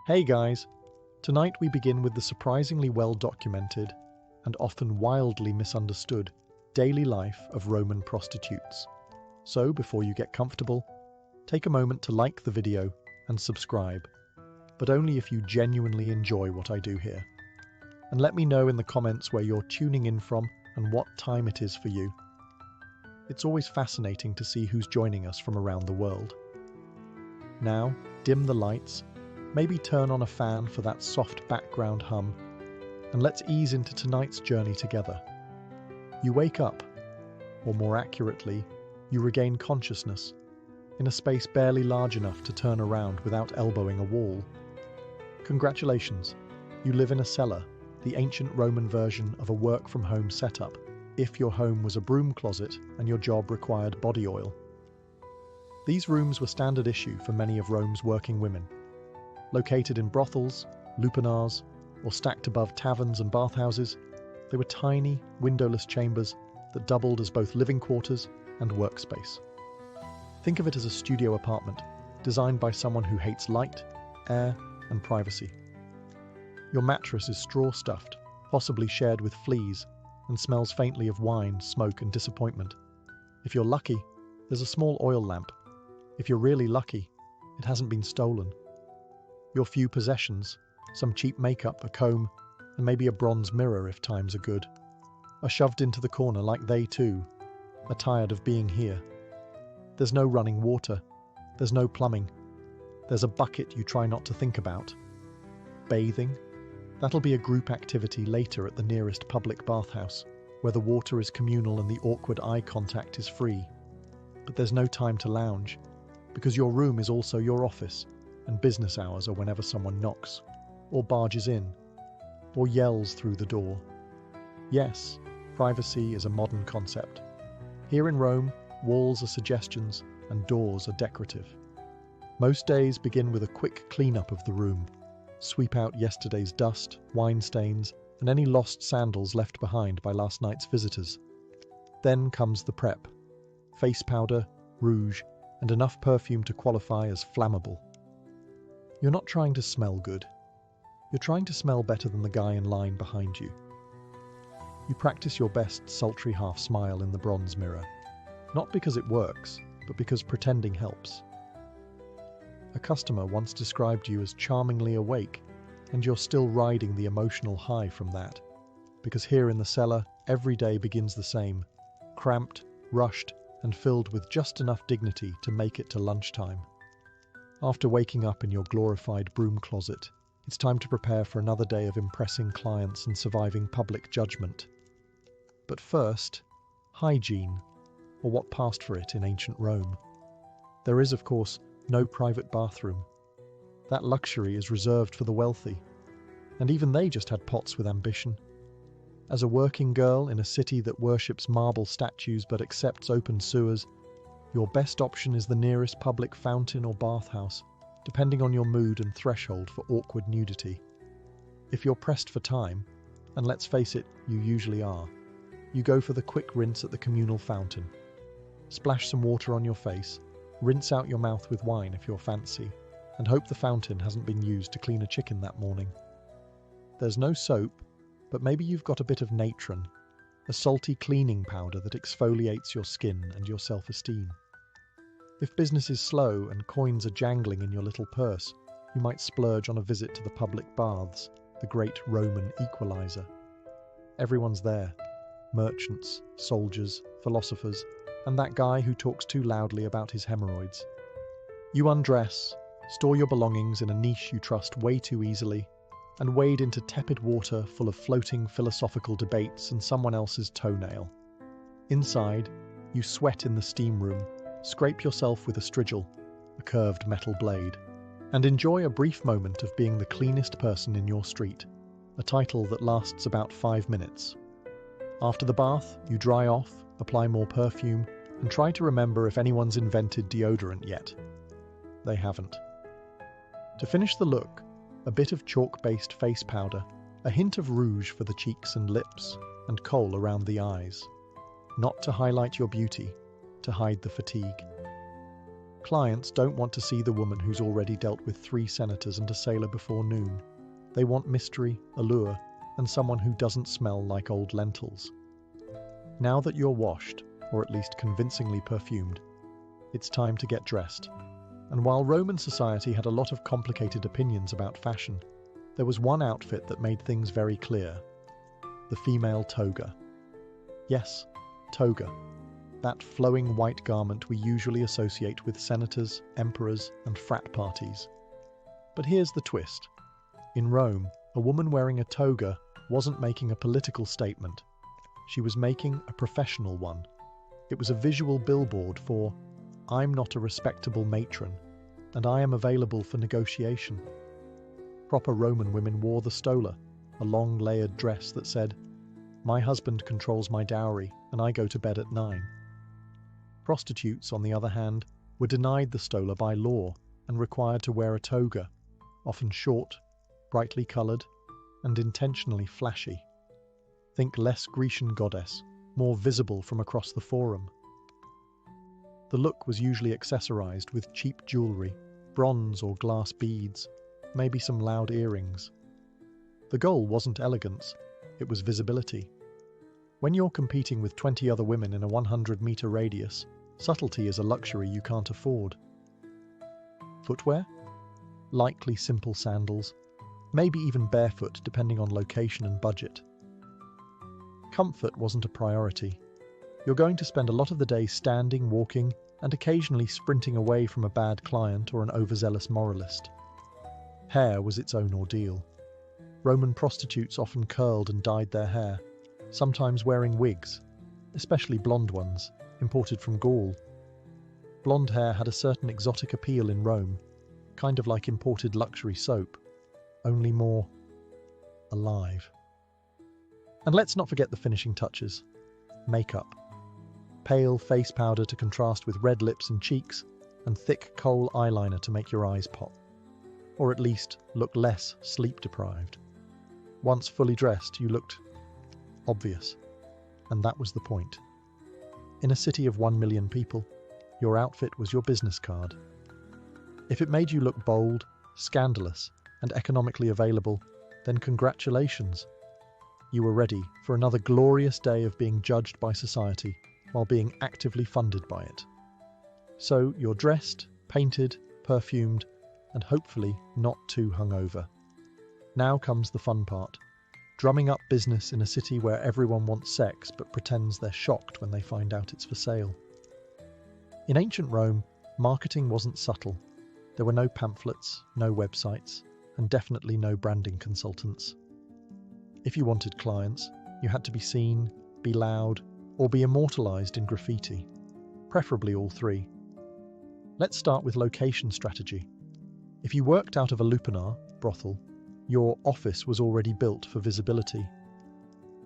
Hey guys! Tonight we begin with the surprisingly well-documented and often wildly misunderstood daily life of Roman prostitutes. So before you get comfortable, take a moment to like the video and subscribe, but only if you genuinely enjoy what I do here. And let me know in the comments where you're tuning in from and what time it is for you. It's always fascinating to see who's joining us from around the world. Now, dim the lights, maybe turn on a fan for that soft background hum, and let's ease into tonight's journey together. You wake up, or more accurately, you regain consciousness, in a space barely large enough to turn around without elbowing a wall. Congratulations, you live in a cellar, the ancient Roman version of a work-from-home setup, if your home was a broom closet and your job required body oil. These rooms were standard issue for many of Rome's working women. Located in brothels, lupanars, or stacked above taverns and bathhouses, they were tiny, windowless chambers that doubled as both living quarters and workspace. Think of it as a studio apartment, designed by someone who hates light, air, and privacy. Your mattress is straw-stuffed, possibly shared with fleas, and smells faintly of wine, smoke, and disappointment. If you're lucky, there's a small oil lamp. If you're really lucky, it hasn't been stolen. Your few possessions, some cheap makeup, a comb, and maybe a bronze mirror if times are good, are shoved into the corner like they too are tired of being here. There's no running water. There's no plumbing. There's a bucket you try not to think about. Bathing? That'll be a group activity later at the nearest public bathhouse, where the water is communal and the awkward eye contact is free. But there's no time to lounge, because your room is also your office, and business hours are whenever someone knocks, or barges in, or yells through the door. Yes, privacy is a modern concept. Here in Rome, walls are suggestions and doors are decorative. Most days begin with a quick clean-up of the room. Sweep out yesterday's dust, wine stains, and any lost sandals left behind by last night's visitors. Then comes the prep. Face powder, rouge, and enough perfume to qualify as flammable. You're not trying to smell good. You're trying to smell better than the guy in line behind you. You practice your best sultry half-smile in the bronze mirror, not because it works, but because pretending helps. A customer once described you as charmingly awake, and you're still riding the emotional high from that, because here in the cellar, every day begins the same, cramped, rushed, and filled with just enough dignity to make it to lunchtime. After waking up in your glorified broom closet, it's time to prepare for another day of impressing clients and surviving public judgment. But first, hygiene, or what passed for it in ancient Rome. There is, of course, no private bathroom. That luxury is reserved for the wealthy, and even they just had pots with ambition. As a working girl in a city that worships marble statues but accepts open sewers, your best option is the nearest public fountain or bathhouse, depending on your mood and threshold for awkward nudity. If you're pressed for time, and let's face it, you usually are, you go for the quick rinse at the communal fountain. Splash some water on your face, rinse out your mouth with wine if you're fancy, and hope the fountain hasn't been used to clean a chicken that morning. There's no soap, but maybe you've got a bit of natron, a salty cleaning powder that exfoliates your skin and your self-esteem. If business is slow and coins are jangling in your little purse, you might splurge on a visit to the public baths, the great Roman equalizer. Everyone's there. Merchants, soldiers, philosophers, and that guy who talks too loudly about his hemorrhoids. You undress, store your belongings in a niche you trust way too easily, and wade into tepid water full of floating philosophical debates and someone else's toenail. Inside, you sweat in the steam room, scrape yourself with a strigil, a curved metal blade, and enjoy a brief moment of being the cleanest person in your street, a title that lasts about 5 minutes. After the bath, you dry off, apply more perfume, and try to remember if anyone's invented deodorant yet. They haven't. To finish the look, a bit of chalk-based face powder, a hint of rouge for the cheeks and lips, and kohl around the eyes. Not to highlight your beauty, to hide the fatigue. Clients don't want to see the woman who's already dealt with 3 senators and a sailor before noon. They want mystery, allure, and someone who doesn't smell like old lentils. Now that you're washed, or at least convincingly perfumed, it's time to get dressed. And while Roman society had a lot of complicated opinions about fashion, there was one outfit that made things very clear: the female toga. Yes, toga. That flowing white garment we usually associate with senators, emperors, and frat parties. But here's the twist. In Rome, a woman wearing a toga wasn't making a political statement. She was making a professional one. It was a visual billboard for, "I'm not a respectable matron, and I am available for negotiation." Proper Roman women wore the stola, a long layered dress that said, "My husband controls my dowry, and I go to bed at 9. Prostitutes, on the other hand, were denied the stola by law and required to wear a toga, often short, brightly coloured, and intentionally flashy. Think less Grecian goddess, more visible from across the forum. The look was usually accessorised with cheap jewellery, bronze or glass beads, maybe some loud earrings. The goal wasn't elegance, it was visibility. When you're competing with 20 other women in a 100-metre radius, subtlety is a luxury you can't afford. Footwear? Likely simple sandals, maybe even barefoot depending on location and budget. Comfort wasn't a priority. You're going to spend a lot of the day standing, walking, and occasionally sprinting away from a bad client or an overzealous moralist. Hair was its own ordeal. Roman prostitutes often curled and dyed their hair, sometimes wearing wigs, especially blonde ones, imported from Gaul. Blonde hair had a certain exotic appeal in Rome, kind of like imported luxury soap, only more alive. And let's not forget the finishing touches. Makeup. Pale face powder to contrast with red lips and cheeks, and thick kohl eyeliner to make your eyes pop. Or at least look less sleep-deprived. Once fully dressed, you looked obvious, and that was the point. In a city of 1 million people, your outfit was your business card. If it made you look bold, scandalous, and economically available, then congratulations. You were ready for another glorious day of being judged by society while being actively funded by it. So you're dressed, painted, perfumed, and hopefully not too hungover. Now comes the fun part. Drumming up business in a city where everyone wants sex but pretends they're shocked when they find out it's for sale. In ancient Rome, marketing wasn't subtle. There were no pamphlets, no websites, and definitely no branding consultants. If you wanted clients, you had to be seen, be loud, or be immortalized in graffiti, preferably all 3. Let's start with location strategy. If you worked out of a lupanar, brothel, your office was already built for visibility.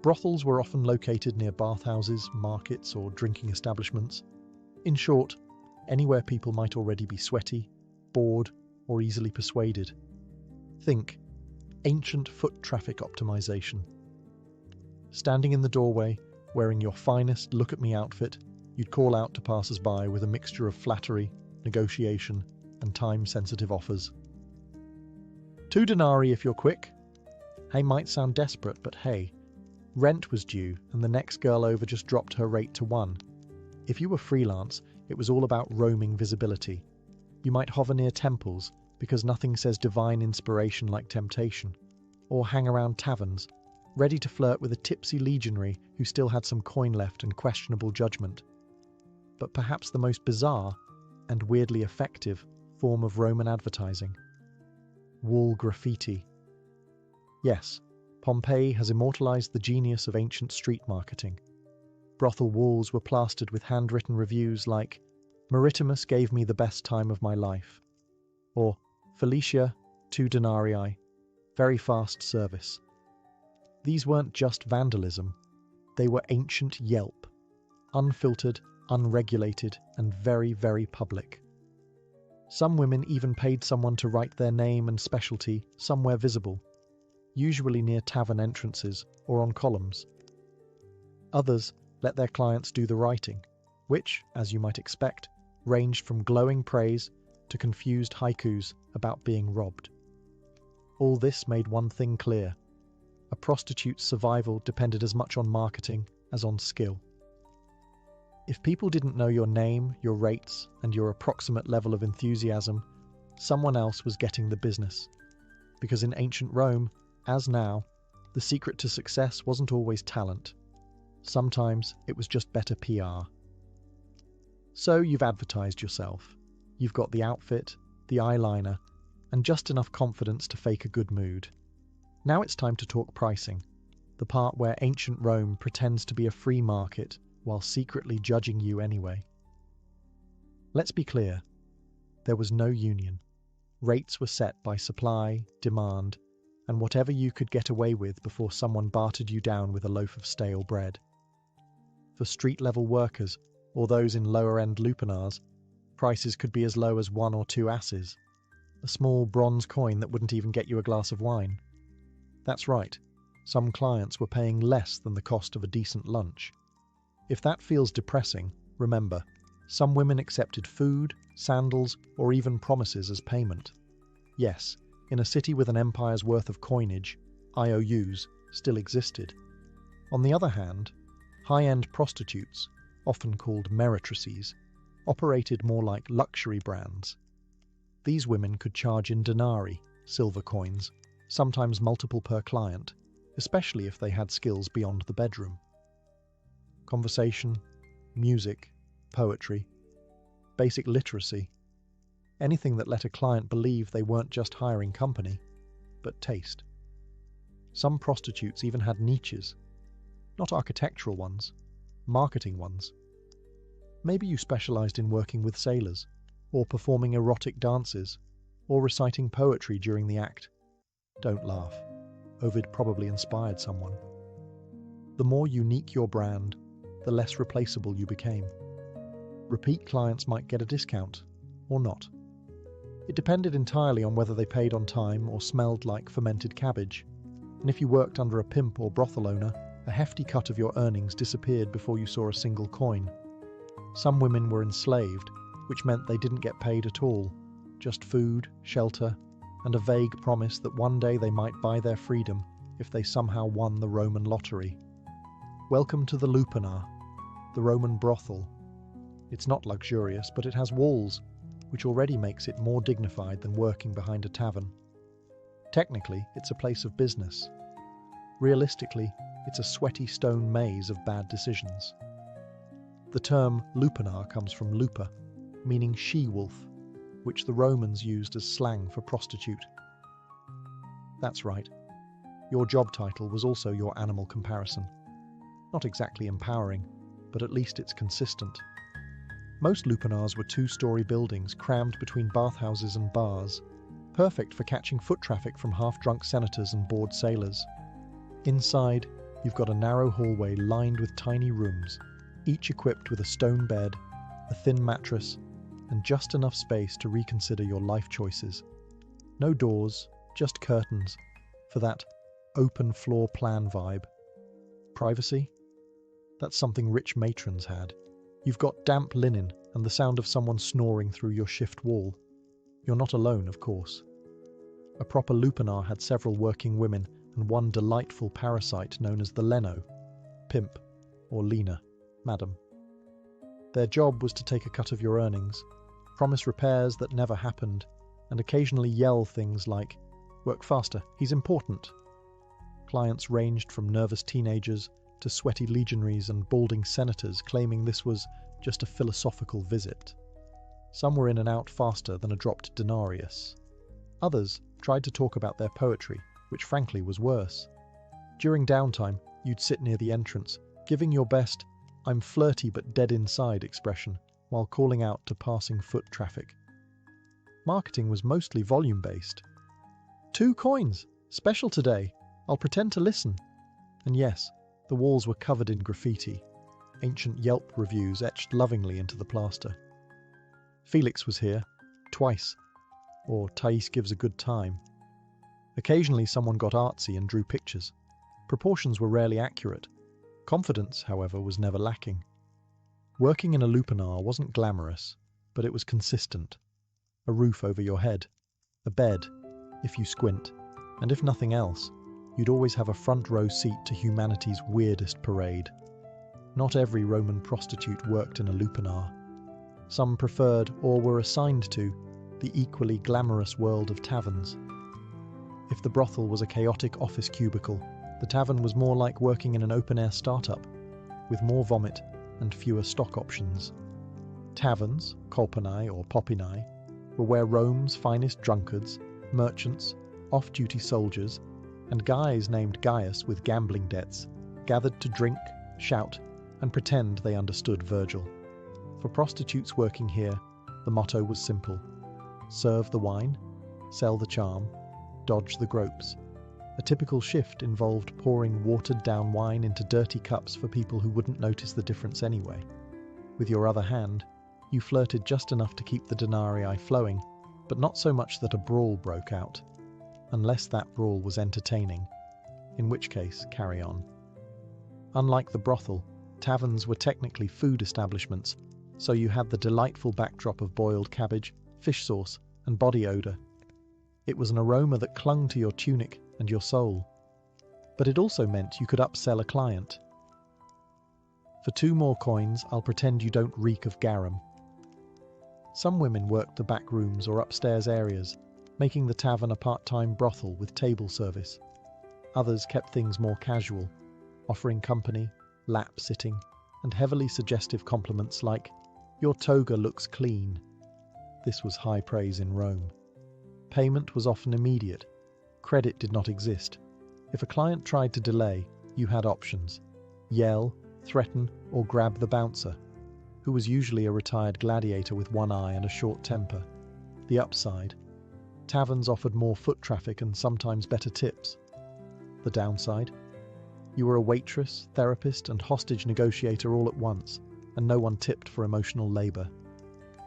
Brothels were often located near bathhouses, markets, or drinking establishments. In short, anywhere people might already be sweaty, bored, or easily persuaded. Think ancient foot traffic optimization. Standing in the doorway, wearing your finest look-at-me outfit, you'd call out to passers-by with a mixture of flattery, negotiation, and time-sensitive offers. 2 denarii if you're quick. Hey, might sound desperate, but hey, rent was due and the next girl over just dropped her rate to 1. If you were freelance, it was all about roaming visibility. You might hover near temples, because nothing says divine inspiration like temptation, or hang around taverns, ready to flirt with a tipsy legionary who still had some coin left and questionable judgment. But perhaps the most bizarre, and weirdly effective, form of Roman advertising. Wall graffiti. Yes, Pompeii has immortalized the genius of ancient street marketing. Brothel walls were plastered with handwritten reviews like, "Maritimus gave me the best time of my life," or "Felicia, 2 denarii, very fast service." These weren't just vandalism, they were ancient Yelp, unfiltered, unregulated, and very, very public. Some women even paid someone to write their name and specialty somewhere visible, usually near tavern entrances or on columns. Others let their clients do the writing, which, as you might expect, ranged from glowing praise to confused haikus about being robbed. All this made one thing clear: a prostitute's survival depended as much on marketing as on skill. If people didn't know your name, your rates, and your approximate level of enthusiasm, someone else was getting the business. Because in ancient Rome, as now, the secret to success wasn't always talent. Sometimes it was just better PR. So you've advertised yourself. You've got the outfit, the eyeliner, and just enough confidence to fake a good mood. Now it's time to talk pricing, the part where ancient Rome pretends to be a free market while secretly judging you anyway. Let's be clear, there was no union. Rates were set by supply, demand, and whatever you could get away with before someone bartered you down with a loaf of stale bread. For street-level workers, or those in lower-end lupanars, prices could be as low as 1 or 2 asses, a small bronze coin that wouldn't even get you a glass of wine. That's right, some clients were paying less than the cost of a decent lunch. If that feels depressing, remember, some women accepted food, sandals, or even promises as payment. Yes, in a city with an empire's worth of coinage, IOUs still existed. On the other hand, high-end prostitutes, often called meretrices, operated more like luxury brands. These women could charge in denarii, silver coins, sometimes multiple per client, especially if they had skills beyond the bedroom. Conversation, music, poetry, basic literacy, anything that let a client believe they weren't just hiring company, but taste. Some prostitutes even had niches, not architectural ones, marketing ones. Maybe you specialized in working with sailors, or performing erotic dances, or reciting poetry during the act. Don't laugh. Ovid probably inspired someone. The more unique your brand, the less replaceable you became. Repeat clients might get a discount, or not. It depended entirely on whether they paid on time or smelled like fermented cabbage. And if you worked under a pimp or brothel owner, a hefty cut of your earnings disappeared before you saw a single coin. Some women were enslaved, which meant they didn't get paid at all, just food, shelter, and a vague promise that one day they might buy their freedom if they somehow won the Roman lottery. Welcome to the lupanar, the Roman brothel. It's not luxurious, but it has walls, which already makes it more dignified than working behind a tavern. Technically, it's a place of business. Realistically, it's a sweaty stone maze of bad decisions. The term lupanar comes from lupa, meaning she-wolf, which the Romans used as slang for prostitute. That's right. Your job title was also your animal comparison. Not exactly empowering, but at least it's consistent. Most lupanars were 2-story buildings crammed between bathhouses and bars, perfect for catching foot traffic from half-drunk senators and bored sailors. Inside, you've got a narrow hallway lined with tiny rooms, each equipped with a stone bed, a thin mattress, and just enough space to reconsider your life choices. No doors, just curtains, for that open floor plan vibe. Privacy? That's something rich matrons had. You've got damp linen and the sound of someone snoring through your shift wall. You're not alone, of course. A proper lupanar had several working women and one delightful parasite known as the leno, pimp, or lena, madam. Their job was to take a cut of your earnings, promise repairs that never happened, and occasionally yell things like, "Work faster, he's important." Clients ranged from nervous teenagers to sweaty legionaries and balding senators claiming this was just a philosophical visit. Some were in and out faster than a dropped denarius. Others tried to talk about their poetry, which frankly was worse. During downtime, you'd sit near the entrance, giving your best "I'm flirty but dead inside" expression, while calling out to passing foot traffic. Marketing was mostly volume-based. 2 coins! Special today! I'll pretend to listen. And yes, the walls were covered in graffiti, ancient Yelp reviews etched lovingly into the plaster. Felix was here, twice, or Thais gives a good time. Occasionally someone got artsy and drew pictures. Proportions were rarely accurate. Confidence, however, was never lacking. Working in a lupanar wasn't glamorous, but it was consistent. A roof over your head, a bed, if you squint, and if nothing else, you'd always have a front row seat to humanity's weirdest parade. Not every Roman prostitute worked in a lupanar. Some preferred or were assigned to the equally glamorous world of taverns. If the brothel was a chaotic office cubicle, the tavern was more like working in an open-air startup, with more vomit and fewer stock options. Taverns, kolpanai or popinai, were where Rome's finest drunkards, merchants, off-duty soldiers, and guys named Gaius with gambling debts gathered to drink, shout, and pretend they understood Virgil. For prostitutes working here, the motto was simple: serve the wine, sell the charm, dodge the gropes. A typical shift involved pouring watered-down wine into dirty cups for people who wouldn't notice the difference anyway. With your other hand, you flirted just enough to keep the denarii flowing, but not so much that a brawl broke out. Unless that brawl was entertaining, in which case, carry on. Unlike the brothel, taverns were technically food establishments, so you had the delightful backdrop of boiled cabbage, fish sauce, and body odour. It was an aroma that clung to your tunic and your soul. But it also meant you could upsell a client. For 2 more coins, I'll pretend you don't reek of garum. Some women worked the back rooms or upstairs areas, making the tavern a part-time brothel with table service. Others kept things more casual, offering company, lap sitting, and heavily suggestive compliments like, "Your toga looks clean." This was high praise in Rome. Payment was often immediate. Credit did not exist. If a client tried to delay, you had options: yell, threaten, or grab the bouncer, who was usually a retired gladiator with one eye and a short temper. The upside: taverns offered more foot traffic and sometimes better tips. The downside: you were a waitress, therapist, and hostage negotiator all at once, and no one tipped for emotional labour.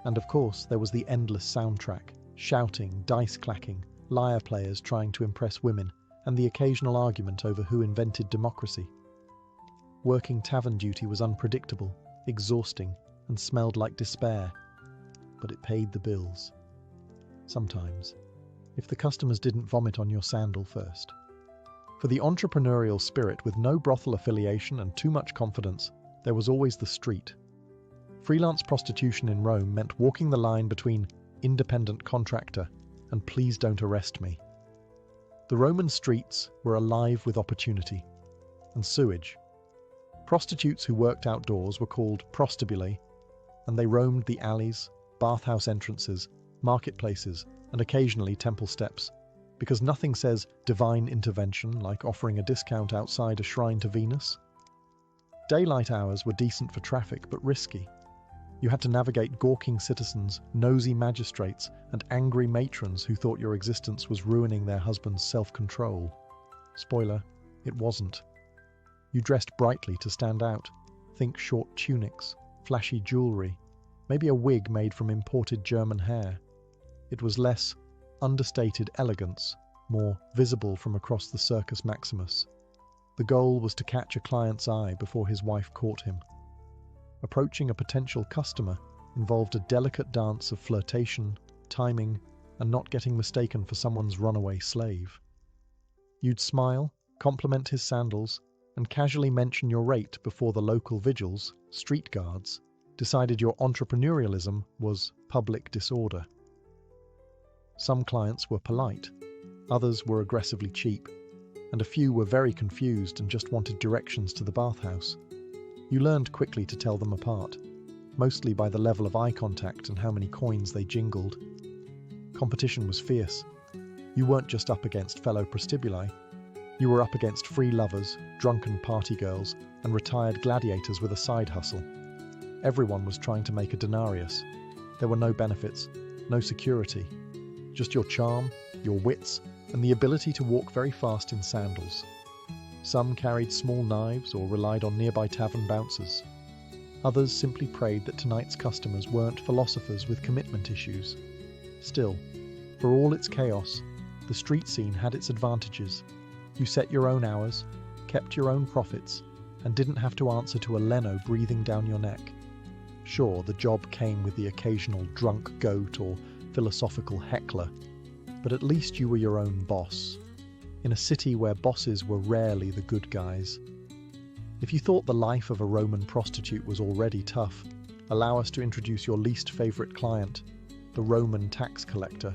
And of course, there was the endless soundtrack: shouting, dice clacking, lyre players trying to impress women, and the occasional argument over who invented democracy. Working tavern duty was unpredictable, exhausting, and smelled like despair. But it paid the bills. Sometimes, if the customers didn't vomit on your sandal first. For the entrepreneurial spirit with no brothel affiliation and too much confidence, there was always the street. Freelance prostitution in Rome meant walking the line between independent contractor and please don't arrest me. The Roman streets were alive with opportunity and sewage. Prostitutes who worked outdoors were called prostibulae, and they roamed the alleys, bathhouse entrances, marketplaces, and occasionally temple steps, because nothing says divine intervention like offering a discount outside a shrine to Venus. Daylight hours were decent for traffic, but risky. You had to navigate gawking citizens, nosy magistrates, and angry matrons who thought your existence was ruining their husband's self-control. Spoiler, it wasn't. You dressed brightly to stand out. Think short tunics, flashy jewellery, maybe a wig made from imported German hair. It was less understated elegance, more visible from across the Circus Maximus. The goal was to catch a client's eye before his wife caught him. Approaching a potential customer involved a delicate dance of flirtation, timing, and not getting mistaken for someone's runaway slave. You'd smile, compliment his sandals, and casually mention your rate before the local vigils, street guards, decided your entrepreneurialism was public disorder. Some clients were polite, others were aggressively cheap, and a few were very confused and just wanted directions to the bathhouse. You learned quickly to tell them apart, mostly by the level of eye contact and how many coins they jingled. Competition was fierce. You weren't just up against fellow prostibulae, you were up against free lovers, drunken party girls, and retired gladiators with a side hustle. Everyone was trying to make a denarius. There were no benefits, no security, just your charm, your wits, and the ability to walk very fast in sandals. Some carried small knives or relied on nearby tavern bouncers. Others simply prayed that tonight's customers weren't philosophers with commitment issues. Still, for all its chaos, the street scene had its advantages. You set your own hours, kept your own profits, and didn't have to answer to a Leno breathing down your neck. Sure, the job came with the occasional drunk goat or philosophical heckler, but at least you were your own boss, in a city where bosses were rarely the good guys. If you thought the life of a Roman prostitute was already tough, allow us to introduce your least favorite client, the Roman tax collector.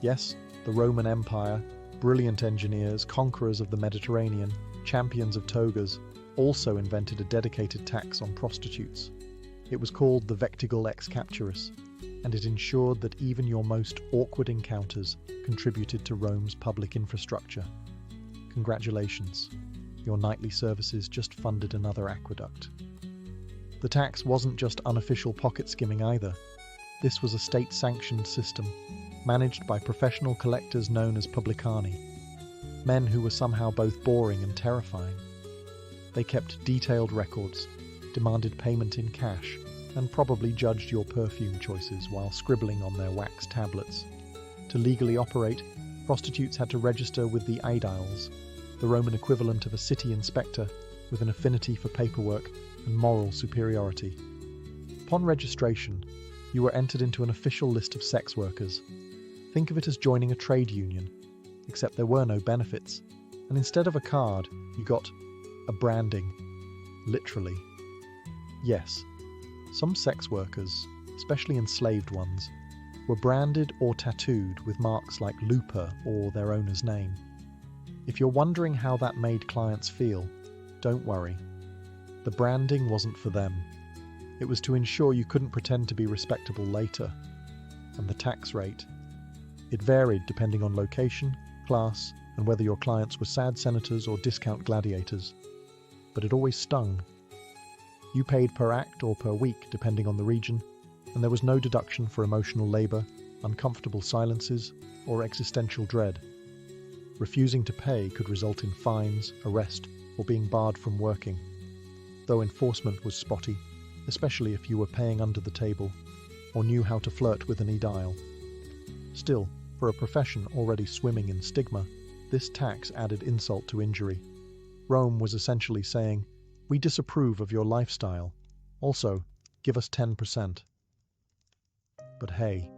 Yes, the Roman Empire, brilliant engineers, conquerors of the Mediterranean, champions of togas, also invented a dedicated tax on prostitutes. It was called the vectigul ex capturis, and it ensured that even your most awkward encounters contributed to Rome's public infrastructure. Congratulations, your nightly services just funded another aqueduct. The tax wasn't just unofficial pocket skimming either. This was a state-sanctioned system, managed by professional collectors known as publicani, men who were somehow both boring and terrifying. They kept detailed records, demanded payment in cash, and probably judged your perfume choices while scribbling on their wax tablets. To legally operate, prostitutes had to register with the aediles, the Roman equivalent of a city inspector with an affinity for paperwork and moral superiority. Upon registration, you were entered into an official list of sex workers. Think of it as joining a trade union, except there were no benefits, and instead of a card, you got a branding, literally. Yes, some sex workers, especially enslaved ones, were branded or tattooed with marks like Lupa or their owner's name. If you're wondering how that made clients feel, don't worry. The branding wasn't for them. It was to ensure you couldn't pretend to be respectable later. And the tax rate. It varied depending on location, class, and whether your clients were sad senators or discount gladiators. But it always stung. You paid per act or per week, depending on the region, and there was no deduction for emotional labor, uncomfortable silences, or existential dread. Refusing to pay could result in fines, arrest, or being barred from working, though enforcement was spotty, especially if you were paying under the table or knew how to flirt with an aedile. Still, for a profession already swimming in stigma, this tax added insult to injury. Rome was essentially saying, "We disapprove of your lifestyle. Also, give us 10%. But hey,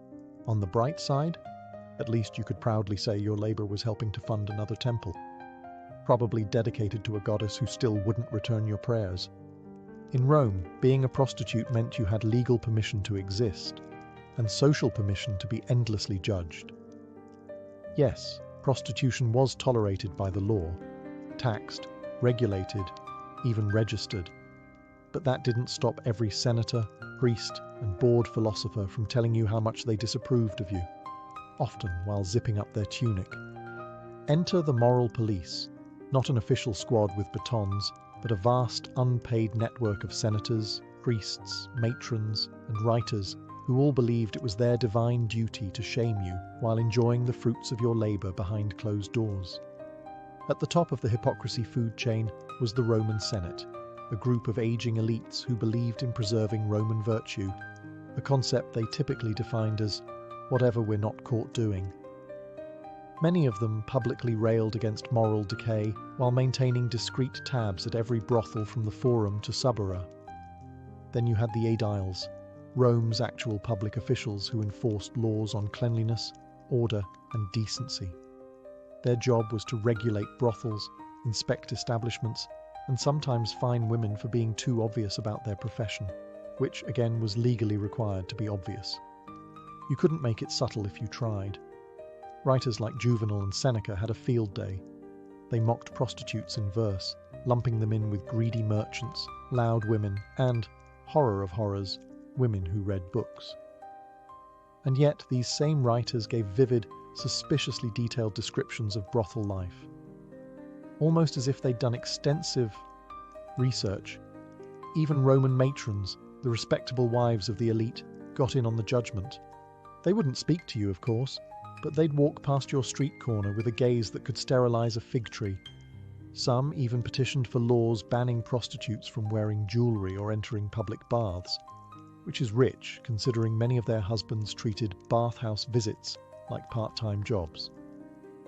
on the bright side, at least you could proudly say your labor was helping to fund another temple, probably dedicated to a goddess who still wouldn't return your prayers. In Rome, being a prostitute meant you had legal permission to exist, and social permission to be endlessly judged. Yes, prostitution was tolerated by the law, taxed, regulated, even registered. But that didn't stop every senator, priest, and bored philosopher from telling you how much they disapproved of you, often while zipping up their tunic. Enter the moral police, not an official squad with batons, but a vast, unpaid network of senators, priests, matrons, and writers who all believed it was their divine duty to shame you while enjoying the fruits of your labor behind closed doors. At the top of the hypocrisy food chain was the Roman Senate, a group of aging elites who believed in preserving Roman virtue, a concept they typically defined as whatever we're not caught doing. Many of them publicly railed against moral decay while maintaining discreet tabs at every brothel from the Forum to Subura. Then you had the aediles, Rome's actual public officials who enforced laws on cleanliness, order, and decency. Their job was to regulate brothels, inspect establishments, and sometimes fine women for being too obvious about their profession, which again was legally required to be obvious. You couldn't make it subtle if you tried. Writers like Juvenal and Seneca had a field day. They mocked prostitutes in verse, lumping them in with greedy merchants, loud women, and, horror of horrors, women who read books. And yet these same writers gave vivid, suspiciously detailed descriptions of brothel life. Almost as if they'd done extensive research. Even Roman matrons, the respectable wives of the elite, got in on the judgment. They wouldn't speak to you, of course, but they'd walk past your street corner with a gaze that could sterilize a fig tree. Some even petitioned for laws banning prostitutes from wearing jewelry or entering public baths, which is rich considering many of their husbands treated bathhouse visits like part-time jobs.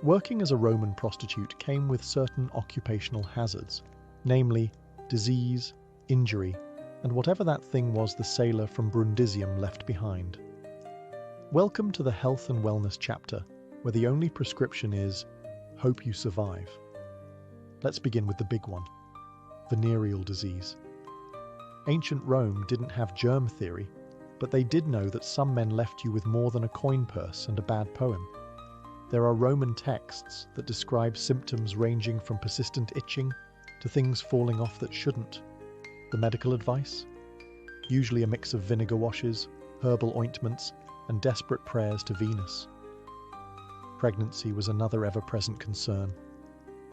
Working as a Roman prostitute came with certain occupational hazards, namely disease, injury, and whatever that thing was the sailor from Brundisium left behind. Welcome to the Health and Wellness chapter, where the only prescription is, hope you survive. Let's begin with the big one, venereal disease. Ancient Rome didn't have germ theory, but they did know that some men left you with more than a coin purse and a bad poem. There are Roman texts that describe symptoms ranging from persistent itching to things falling off that shouldn't. The medical advice? Usually a mix of vinegar washes, herbal ointments, and desperate prayers to Venus. Pregnancy was another ever-present concern.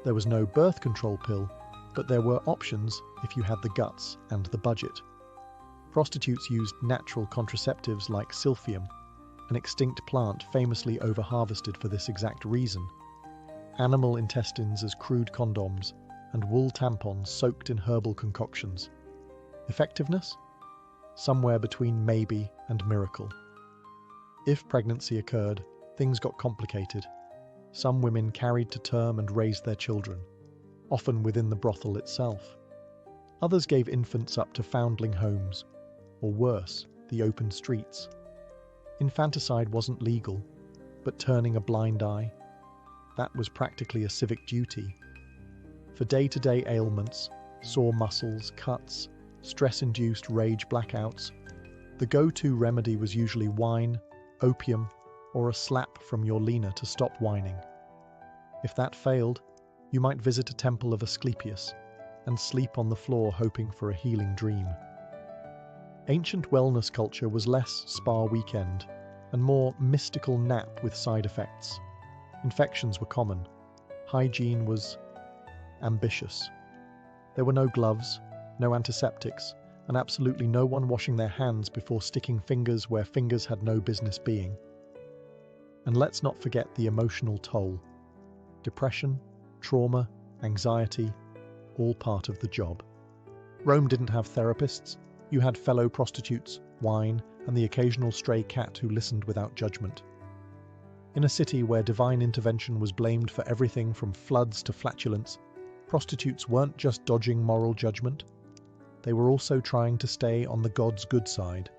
There was no birth control pill, but there were options if you had the guts and the budget. Prostitutes used natural contraceptives like silphium, an extinct plant famously over-harvested for this exact reason. Animal intestines as crude condoms, and wool tampons soaked in herbal concoctions. Effectiveness? Somewhere between maybe and miracle. If pregnancy occurred, things got complicated. Some women carried to term and raised their children, often within the brothel itself. Others gave infants up to foundling homes, or worse, the open streets. Infanticide wasn't legal, but turning a blind eye, that was practically a civic duty. For day-to-day ailments, sore muscles, cuts, stress-induced rage blackouts, the go-to remedy was usually wine, opium, or a slap from your leaner to stop whining. If that failed, you might visit a temple of Asclepius and sleep on the floor hoping for a healing dream. Ancient wellness culture was less spa weekend and more mystical nap with side effects. Infections were common. Hygiene was ambitious. There were no gloves, no antiseptics, and absolutely no one washing their hands before sticking fingers where fingers had no business being. And let's not forget the emotional toll. Depression, trauma, anxiety, all part of the job. Rome didn't have therapists. You had fellow prostitutes, wine, and the occasional stray cat who listened without judgment. In a city where divine intervention was blamed for everything from floods to flatulence, prostitutes weren't just dodging moral judgment. They were also trying to stay on the gods' good side,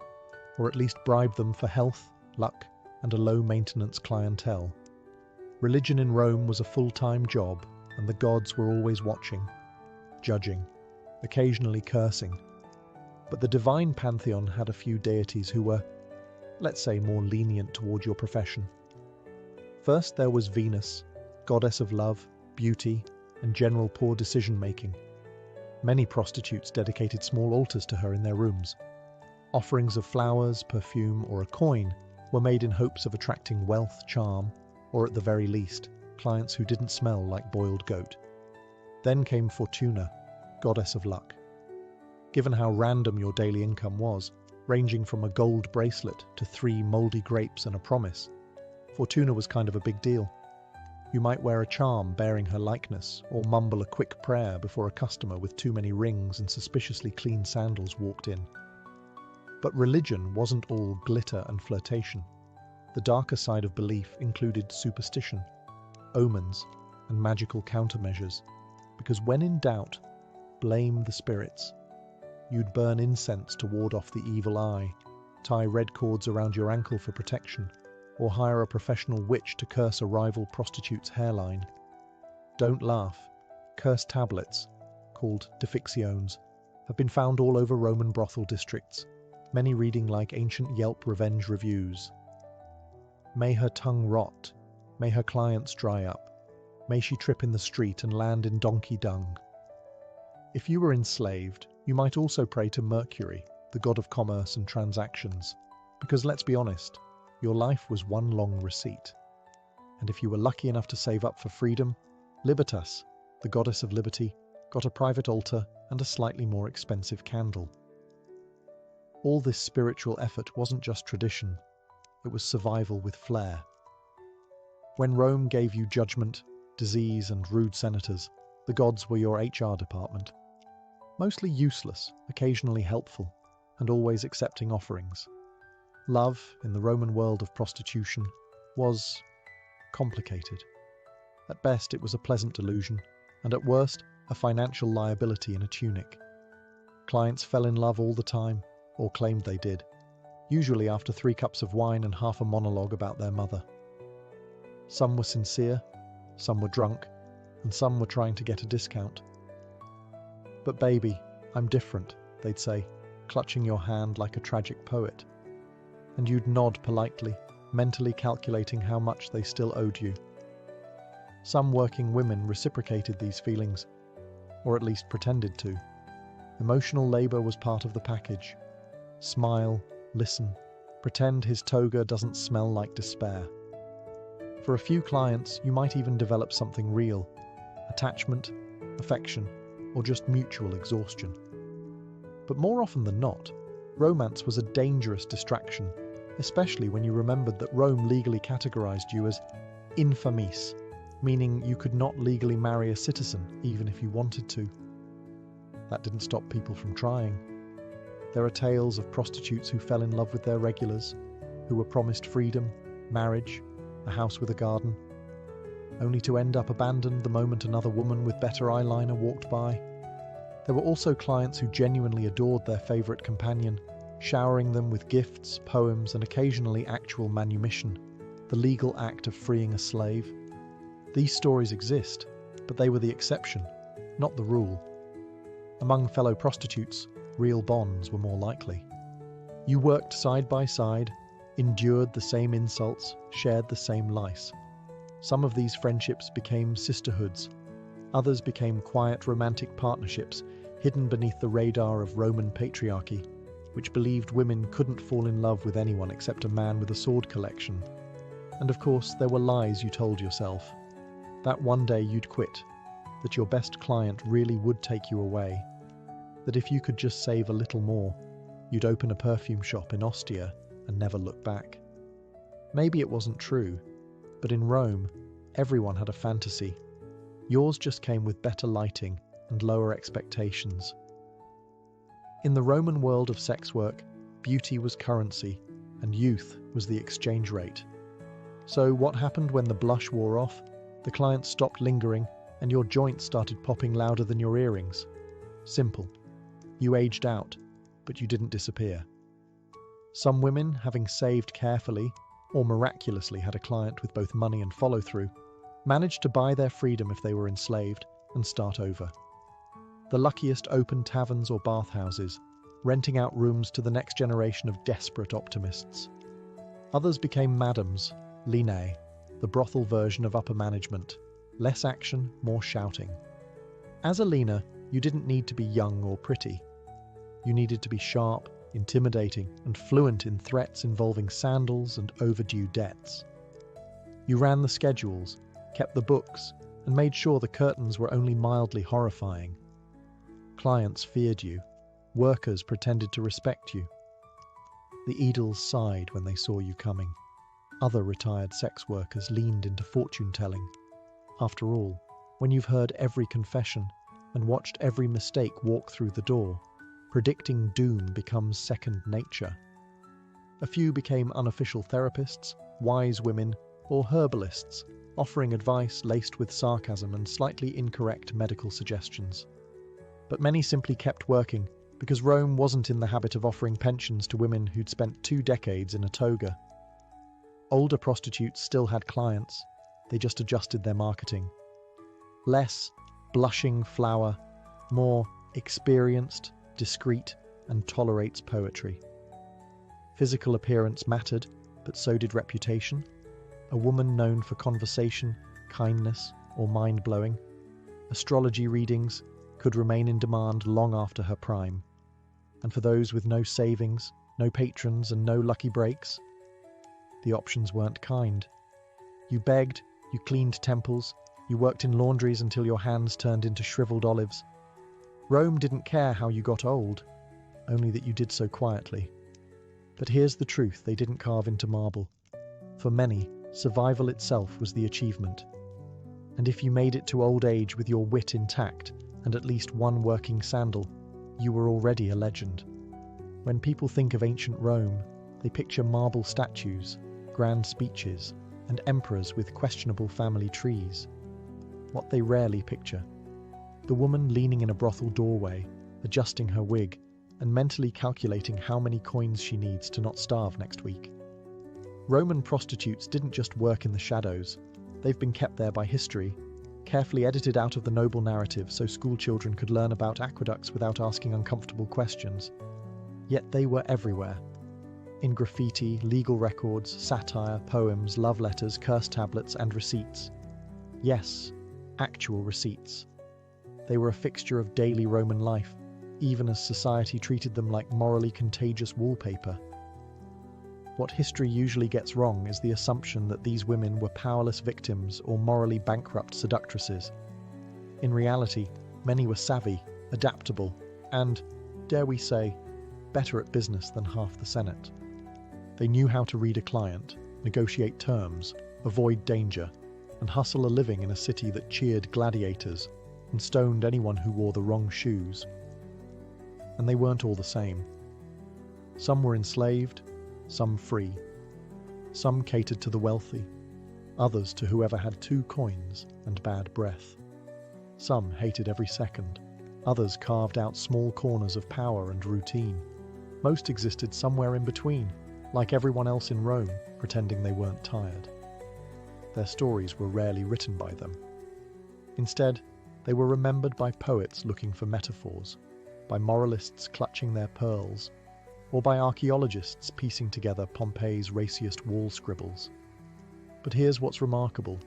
or at least bribe them for health, luck, and a low-maintenance clientele. Religion in Rome was a full-time job, and the gods were always watching, judging, occasionally cursing. But the divine pantheon had a few deities who were, let's say, more lenient toward your profession. First there was Venus, goddess of love, beauty, and general poor decision-making. Many prostitutes dedicated small altars to her in their rooms. Offerings of flowers, perfume, or a coin were made in hopes of attracting wealth, charm, or at the very least, clients who didn't smell like boiled goat. Then came Fortuna, goddess of luck. Given how random your daily income was, ranging from a gold bracelet to 3 mouldy grapes and a promise, Fortuna was kind of a big deal. You might wear a charm bearing her likeness, or mumble a quick prayer before a customer with too many rings and suspiciously clean sandals walked in. But religion wasn't all glitter and flirtation. The darker side of belief included superstition, omens, and magical countermeasures, because when in doubt, blame the spirits. You'd burn incense to ward off the evil eye, tie red cords around your ankle for protection, or hire a professional witch to curse a rival prostitute's hairline. Don't laugh. Cursed tablets, called defictiones, have been found all over Roman brothel districts, many reading like ancient Yelp revenge reviews. May her tongue rot, may her clients dry up, may she trip in the street and land in donkey dung. If you were enslaved, you might also pray to Mercury, the god of commerce and transactions, because let's be honest, your life was one long receipt. And if you were lucky enough to save up for freedom, Libertas, the goddess of liberty, got a private altar and a slightly more expensive candle. All this spiritual effort wasn't just tradition, it was survival with flair. When Rome gave you judgment, disease, and rude senators, the gods were your HR department. Mostly useless, occasionally helpful, and always accepting offerings. Love, in the Roman world of prostitution, was complicated. At best, it was a pleasant delusion, and at worst, a financial liability in a tunic. Clients fell in love all the time, or claimed they did, usually after 3 cups of wine and half a monologue about their mother. Some were sincere, some were drunk, and some were trying to get a discount. "But baby, I'm different," they'd say, clutching your hand like a tragic poet. And you'd nod politely, mentally calculating how much they still owed you. Some working women reciprocated these feelings, or at least pretended to. Emotional labor was part of the package. Smile, listen, pretend his toga doesn't smell like despair. For a few clients, you might even develop something real: attachment, affection, or just mutual exhaustion. But more often than not, romance was a dangerous distraction, especially when you remembered that Rome legally categorized you as infamis, meaning you could not legally marry a citizen even if you wanted to. That didn't stop people from trying. There are tales of prostitutes who fell in love with their regulars, who were promised freedom, marriage, a house with a garden, only to end up abandoned the moment another woman with better eyeliner walked by. There were also clients who genuinely adored their favorite companion, showering them with gifts, poems, and occasionally actual manumission, the legal act of freeing a slave. These stories exist, but they were the exception, not the rule. Among fellow prostitutes, real bonds were more likely. You worked side by side, endured the same insults, shared the same lice. Some of these friendships became sisterhoods. Others became quiet romantic partnerships hidden beneath the radar of Roman patriarchy, which believed women couldn't fall in love with anyone except a man with a sword collection. And of course, there were lies you told yourself. That one day you'd quit, that your best client really would take you away, that if you could just save a little more, you'd open a perfume shop in Ostia and never look back. Maybe it wasn't true, but in Rome, everyone had a fantasy. Yours just came with better lighting and lower expectations. In the Roman world of sex work, beauty was currency, and youth was the exchange rate. So what happened when the blush wore off, the client stopped lingering, and your joints started popping louder than your earrings? Simple. You aged out, but you didn't disappear. Some women, having saved carefully, or miraculously had a client with both money and follow-through, managed to buy their freedom if they were enslaved and start over. The luckiest opened taverns or bathhouses, renting out rooms to the next generation of desperate optimists. Others became madams, linae, the brothel version of upper management. Less action, more shouting. As a lina, you didn't need to be young or pretty. You needed to be sharp, intimidating, and fluent in threats involving sandals and overdue debts. You ran the schedules, kept the books, and made sure the curtains were only mildly horrifying. Clients feared you. Workers pretended to respect you. The Eagles sighed when they saw you coming. Other retired sex workers leaned into fortune-telling. After all, when you've heard every confession and watched every mistake walk through the door, predicting doom becomes second nature. A few became unofficial therapists, wise women, or herbalists, offering advice laced with sarcasm and slightly incorrect medical suggestions. But many simply kept working, because Rome wasn't in the habit of offering pensions to women who'd spent 2 decades in a toga. Older prostitutes still had clients, they just adjusted their marketing. Less blushing flower, more experienced, discreet, and tolerates poetry. Physical appearance mattered, but so did reputation. A woman known for conversation, kindness, or mind-blowing. Astrology readings could remain in demand long after her prime. And for those with no savings, no patrons, and no lucky breaks, the options weren't kind. You begged, you cleaned temples, you worked in laundries until your hands turned into shriveled olives. Rome didn't care how you got old, only that you did so quietly. But here's the truth they didn't carve into marble. For many, survival itself was the achievement. And if you made it to old age with your wit intact and at least one working sandal, you were already a legend. When people think of ancient Rome, they picture marble statues, grand speeches, and emperors with questionable family trees. What they rarely picture: the woman leaning in a brothel doorway, adjusting her wig, and mentally calculating how many coins she needs to not starve next week. Roman prostitutes didn't just work in the shadows. They've been kept there by history, carefully edited out of the noble narrative so schoolchildren could learn about aqueducts without asking uncomfortable questions. Yet they were everywhere. In graffiti, legal records, satire, poems, love letters, curse tablets, and receipts. Yes, actual receipts. They were a fixture of daily Roman life, even as society treated them like morally contagious wallpaper. What history usually gets wrong is the assumption that these women were powerless victims or morally bankrupt seductresses. In reality, many were savvy, adaptable, and, dare we say, better at business than half the Senate. They knew how to read a client, negotiate terms, avoid danger, and hustle a living in a city that cheered gladiators and stoned anyone who wore the wrong shoes. And they weren't all the same. Some were enslaved, some free. Some catered to the wealthy, others to whoever had 2 coins and bad breath. Some hated every second, others carved out small corners of power and routine. Most existed somewhere in between, like everyone else in Rome, pretending they weren't tired. Their stories were rarely written by them. Instead, they were remembered by poets looking for metaphors, by moralists clutching their pearls, or by archaeologists piecing together Pompeii's raciest wall scribbles. But here's what's remarkable.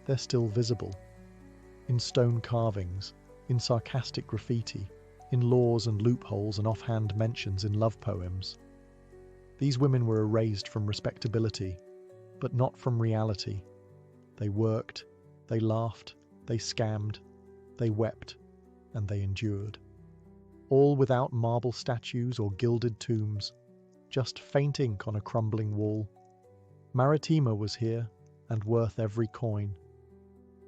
They're still visible. In stone carvings, in sarcastic graffiti, in laws and loopholes and offhand mentions in love poems. These women were erased from respectability, but not from reality. They worked, they laughed, they scammed, they wept, and they endured. All without marble statues or gilded tombs, just faint ink on a crumbling wall. Maritima was here, and worth every coin.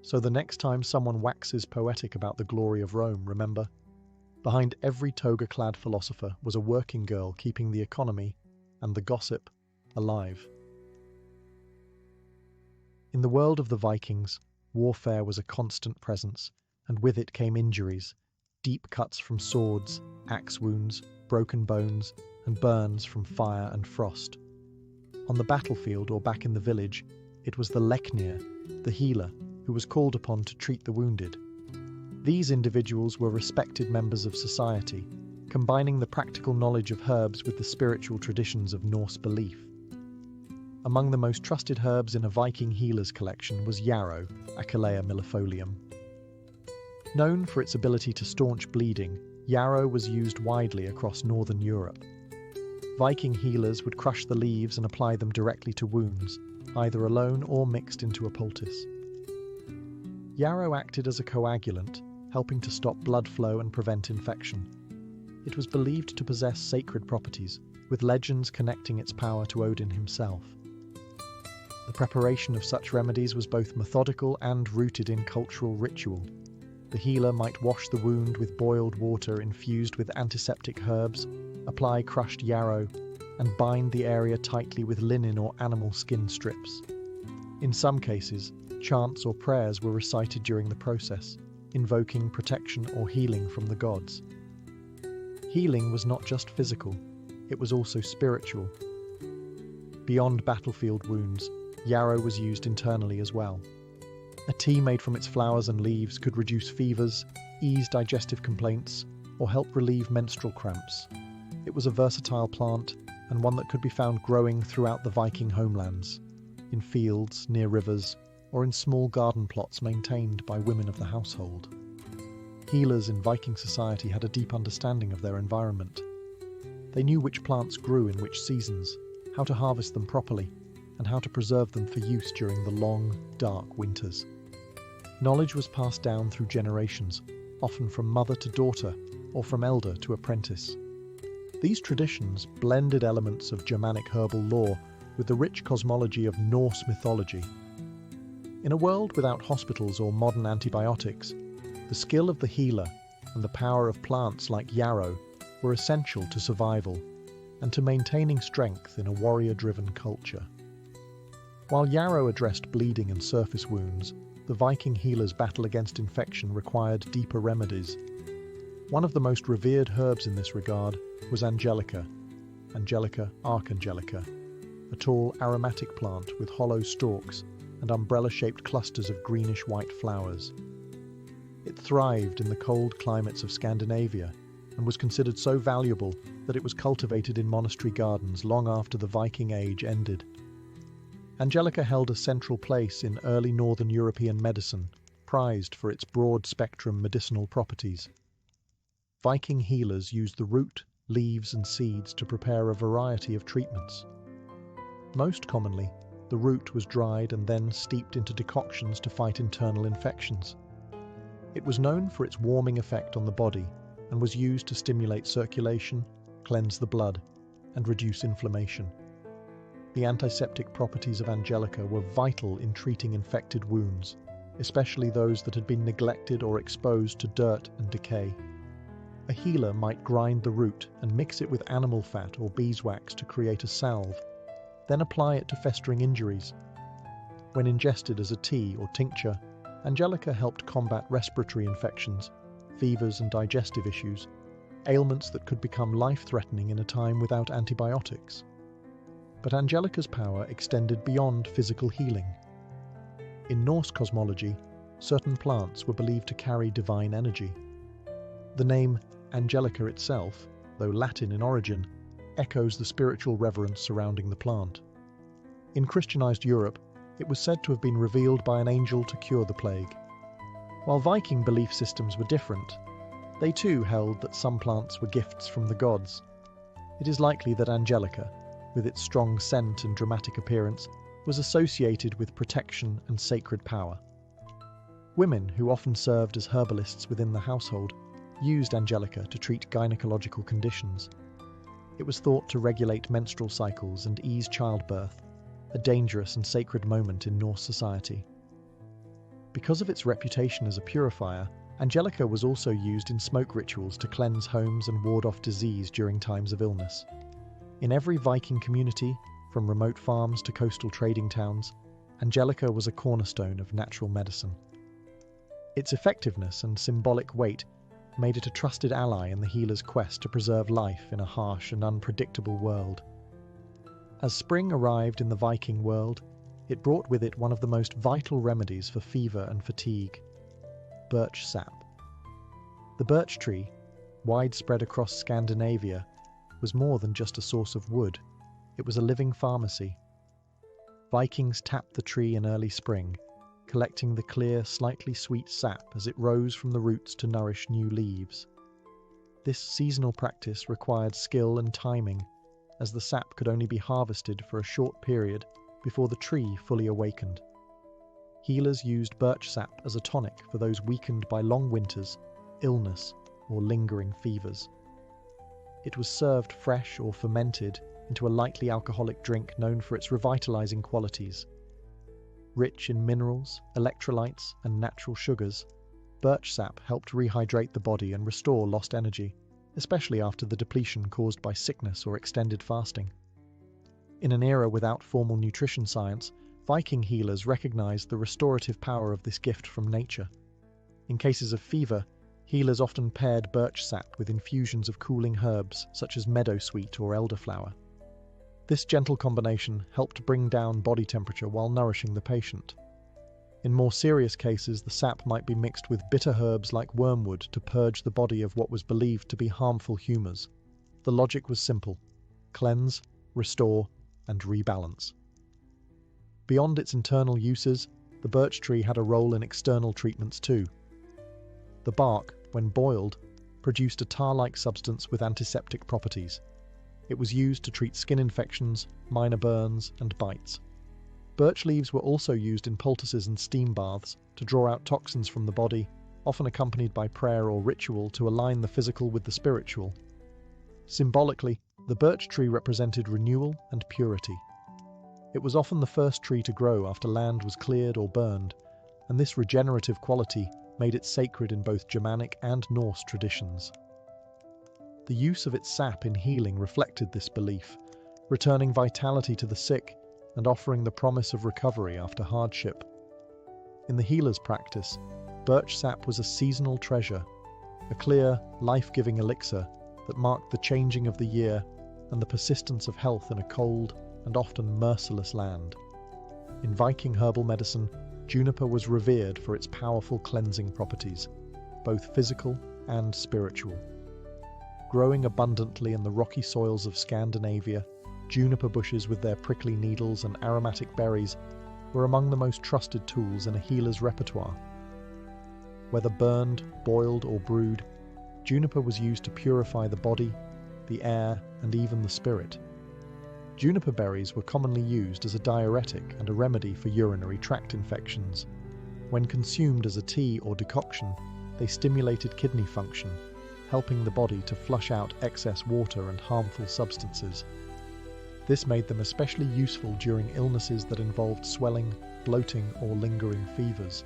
So the next time someone waxes poetic about the glory of Rome, remember, behind every toga-clad philosopher was a working girl keeping the economy and the gossip alive. In the world of the Vikings, warfare was a constant presence, and with it came injuries, deep cuts from swords, axe wounds, broken bones, and burns from fire and frost. On the battlefield or back in the village, it was the leknir, the healer, who was called upon to treat the wounded. These individuals were respected members of society, combining the practical knowledge of herbs with the spiritual traditions of Norse belief. Among the most trusted herbs in a Viking healer's collection was yarrow, Achillea millefolium. Known for its ability to staunch bleeding, yarrow was used widely across northern Europe. Viking healers would crush the leaves and apply them directly to wounds, either alone or mixed into a poultice. Yarrow acted as a coagulant, helping to stop blood flow and prevent infection. It was believed to possess sacred properties, with legends connecting its power to Odin himself. The preparation of such remedies was both methodical and rooted in cultural ritual. The healer might wash the wound with boiled water infused with antiseptic herbs, apply crushed yarrow, and bind the area tightly with linen or animal skin strips. In some cases, chants or prayers were recited during the process, invoking protection or healing from the gods. Healing was not just physical, it was also spiritual. Beyond battlefield wounds, yarrow was used internally as well. A tea made from its flowers and leaves could reduce fevers, ease digestive complaints, or help relieve menstrual cramps. It was a versatile plant, and one that could be found growing throughout the Viking homelands, in fields, near rivers, or in small garden plots maintained by women of the household. Healers in Viking society had a deep understanding of their environment. They knew which plants grew in which seasons, how to harvest them properly, and how to preserve them for use during the long, dark winters. Knowledge was passed down through generations, often from mother to daughter, or from elder to apprentice. These traditions blended elements of Germanic herbal lore with the rich cosmology of Norse mythology. In a world without hospitals or modern antibiotics, the skill of the healer and the power of plants like yarrow were essential to survival and to maintaining strength in a warrior-driven culture. While yarrow addressed bleeding and surface wounds, the Viking healers' battle against infection required deeper remedies. One of the most revered herbs in this regard was Angelica, Angelica archangelica, a tall aromatic plant with hollow stalks and umbrella-shaped clusters of greenish-white flowers. It thrived in the cold climates of Scandinavia and was considered so valuable that it was cultivated in monastery gardens long after the Viking Age ended. Angelica held a central place in early Northern European medicine, prized for its broad-spectrum medicinal properties. Viking healers used the root, leaves and seeds to prepare a variety of treatments. Most commonly, the root was dried and then steeped into decoctions to fight internal infections. It was known for its warming effect on the body and was used to stimulate circulation, cleanse the blood, and reduce inflammation. The antiseptic properties of Angelica were vital in treating infected wounds, especially those that had been neglected or exposed to dirt and decay. A healer might grind the root and mix it with animal fat or beeswax to create a salve, then apply it to festering injuries. When ingested as a tea or tincture, Angelica helped combat respiratory infections, fevers and digestive issues, ailments that could become life-threatening in a time without antibiotics. But Angelica's power extended beyond physical healing. In Norse cosmology, certain plants were believed to carry divine energy. The name Angelica itself, though Latin in origin, echoes the spiritual reverence surrounding the plant. In Christianized Europe, it was said to have been revealed by an angel to cure the plague. While Viking belief systems were different, they too held that some plants were gifts from the gods. It is likely that Angelica, with its strong scent and dramatic appearance, was associated with protection and sacred power. Women, who often served as herbalists within the household, used Angelica to treat gynecological conditions. It was thought to regulate menstrual cycles and ease childbirth, a dangerous and sacred moment in Norse society. Because of its reputation as a purifier, Angelica was also used in smoke rituals to cleanse homes and ward off disease during times of illness. In every Viking community, from remote farms to coastal trading towns, Angelica was a cornerstone of natural medicine. Its effectiveness and symbolic weight made it a trusted ally in the healer's quest to preserve life in a harsh and unpredictable world. As spring arrived in the Viking world, it brought with it one of the most vital remedies for fever and fatigue: birch sap. The birch tree, widespread across Scandinavia, was more than just a source of wood. It was a living pharmacy. Vikings tapped the tree in early spring, collecting the clear, slightly sweet sap as it rose from the roots to nourish new leaves. This seasonal practice required skill and timing, as the sap could only be harvested for a short period before the tree fully awakened. Healers used birch sap as a tonic for those weakened by long winters, illness, or lingering fevers. It was served fresh or fermented into a lightly alcoholic drink known for its revitalizing qualities. Rich in minerals, electrolytes, and natural sugars, birch sap helped rehydrate the body and restore lost energy, especially after the depletion caused by sickness or extended fasting. In an era without formal nutrition science, Viking healers recognized the restorative power of this gift from nature. In cases of fever, healers often paired birch sap with infusions of cooling herbs such as meadowsweet or elderflower. This gentle combination helped bring down body temperature while nourishing the patient. In more serious cases, the sap might be mixed with bitter herbs like wormwood to purge the body of what was believed to be harmful humours. The logic was simple: cleanse, restore, and rebalance. Beyond its internal uses, the birch tree had a role in external treatments too. The bark, when boiled, produced a tar-like substance with antiseptic properties. It was used to treat skin infections, minor burns, and bites. Birch leaves were also used in poultices and steam baths to draw out toxins from the body, often accompanied by prayer or ritual to align the physical with the spiritual. Symbolically, the birch tree represented renewal and purity. It was often the first tree to grow after land was cleared or burned, and this regenerative quality made it sacred in both Germanic and Norse traditions. The use of its sap in healing reflected this belief, returning vitality to the sick and offering the promise of recovery after hardship. In the healer's practice, birch sap was a seasonal treasure, a clear, life-giving elixir that marked the changing of the year and the persistence of health in a cold and often merciless land. In Viking herbal medicine, juniper was revered for its powerful cleansing properties, both physical and spiritual. Growing abundantly in the rocky soils of Scandinavia, juniper bushes with their prickly needles and aromatic berries were among the most trusted tools in a healer's repertoire. Whether burned, boiled, or brewed, juniper was used to purify the body, the air, and even the spirit. Juniper berries were commonly used as a diuretic and a remedy for urinary tract infections. When consumed as a tea or decoction, they stimulated kidney function, helping the body to flush out excess water and harmful substances. This made them especially useful during illnesses that involved swelling, bloating, or lingering fevers.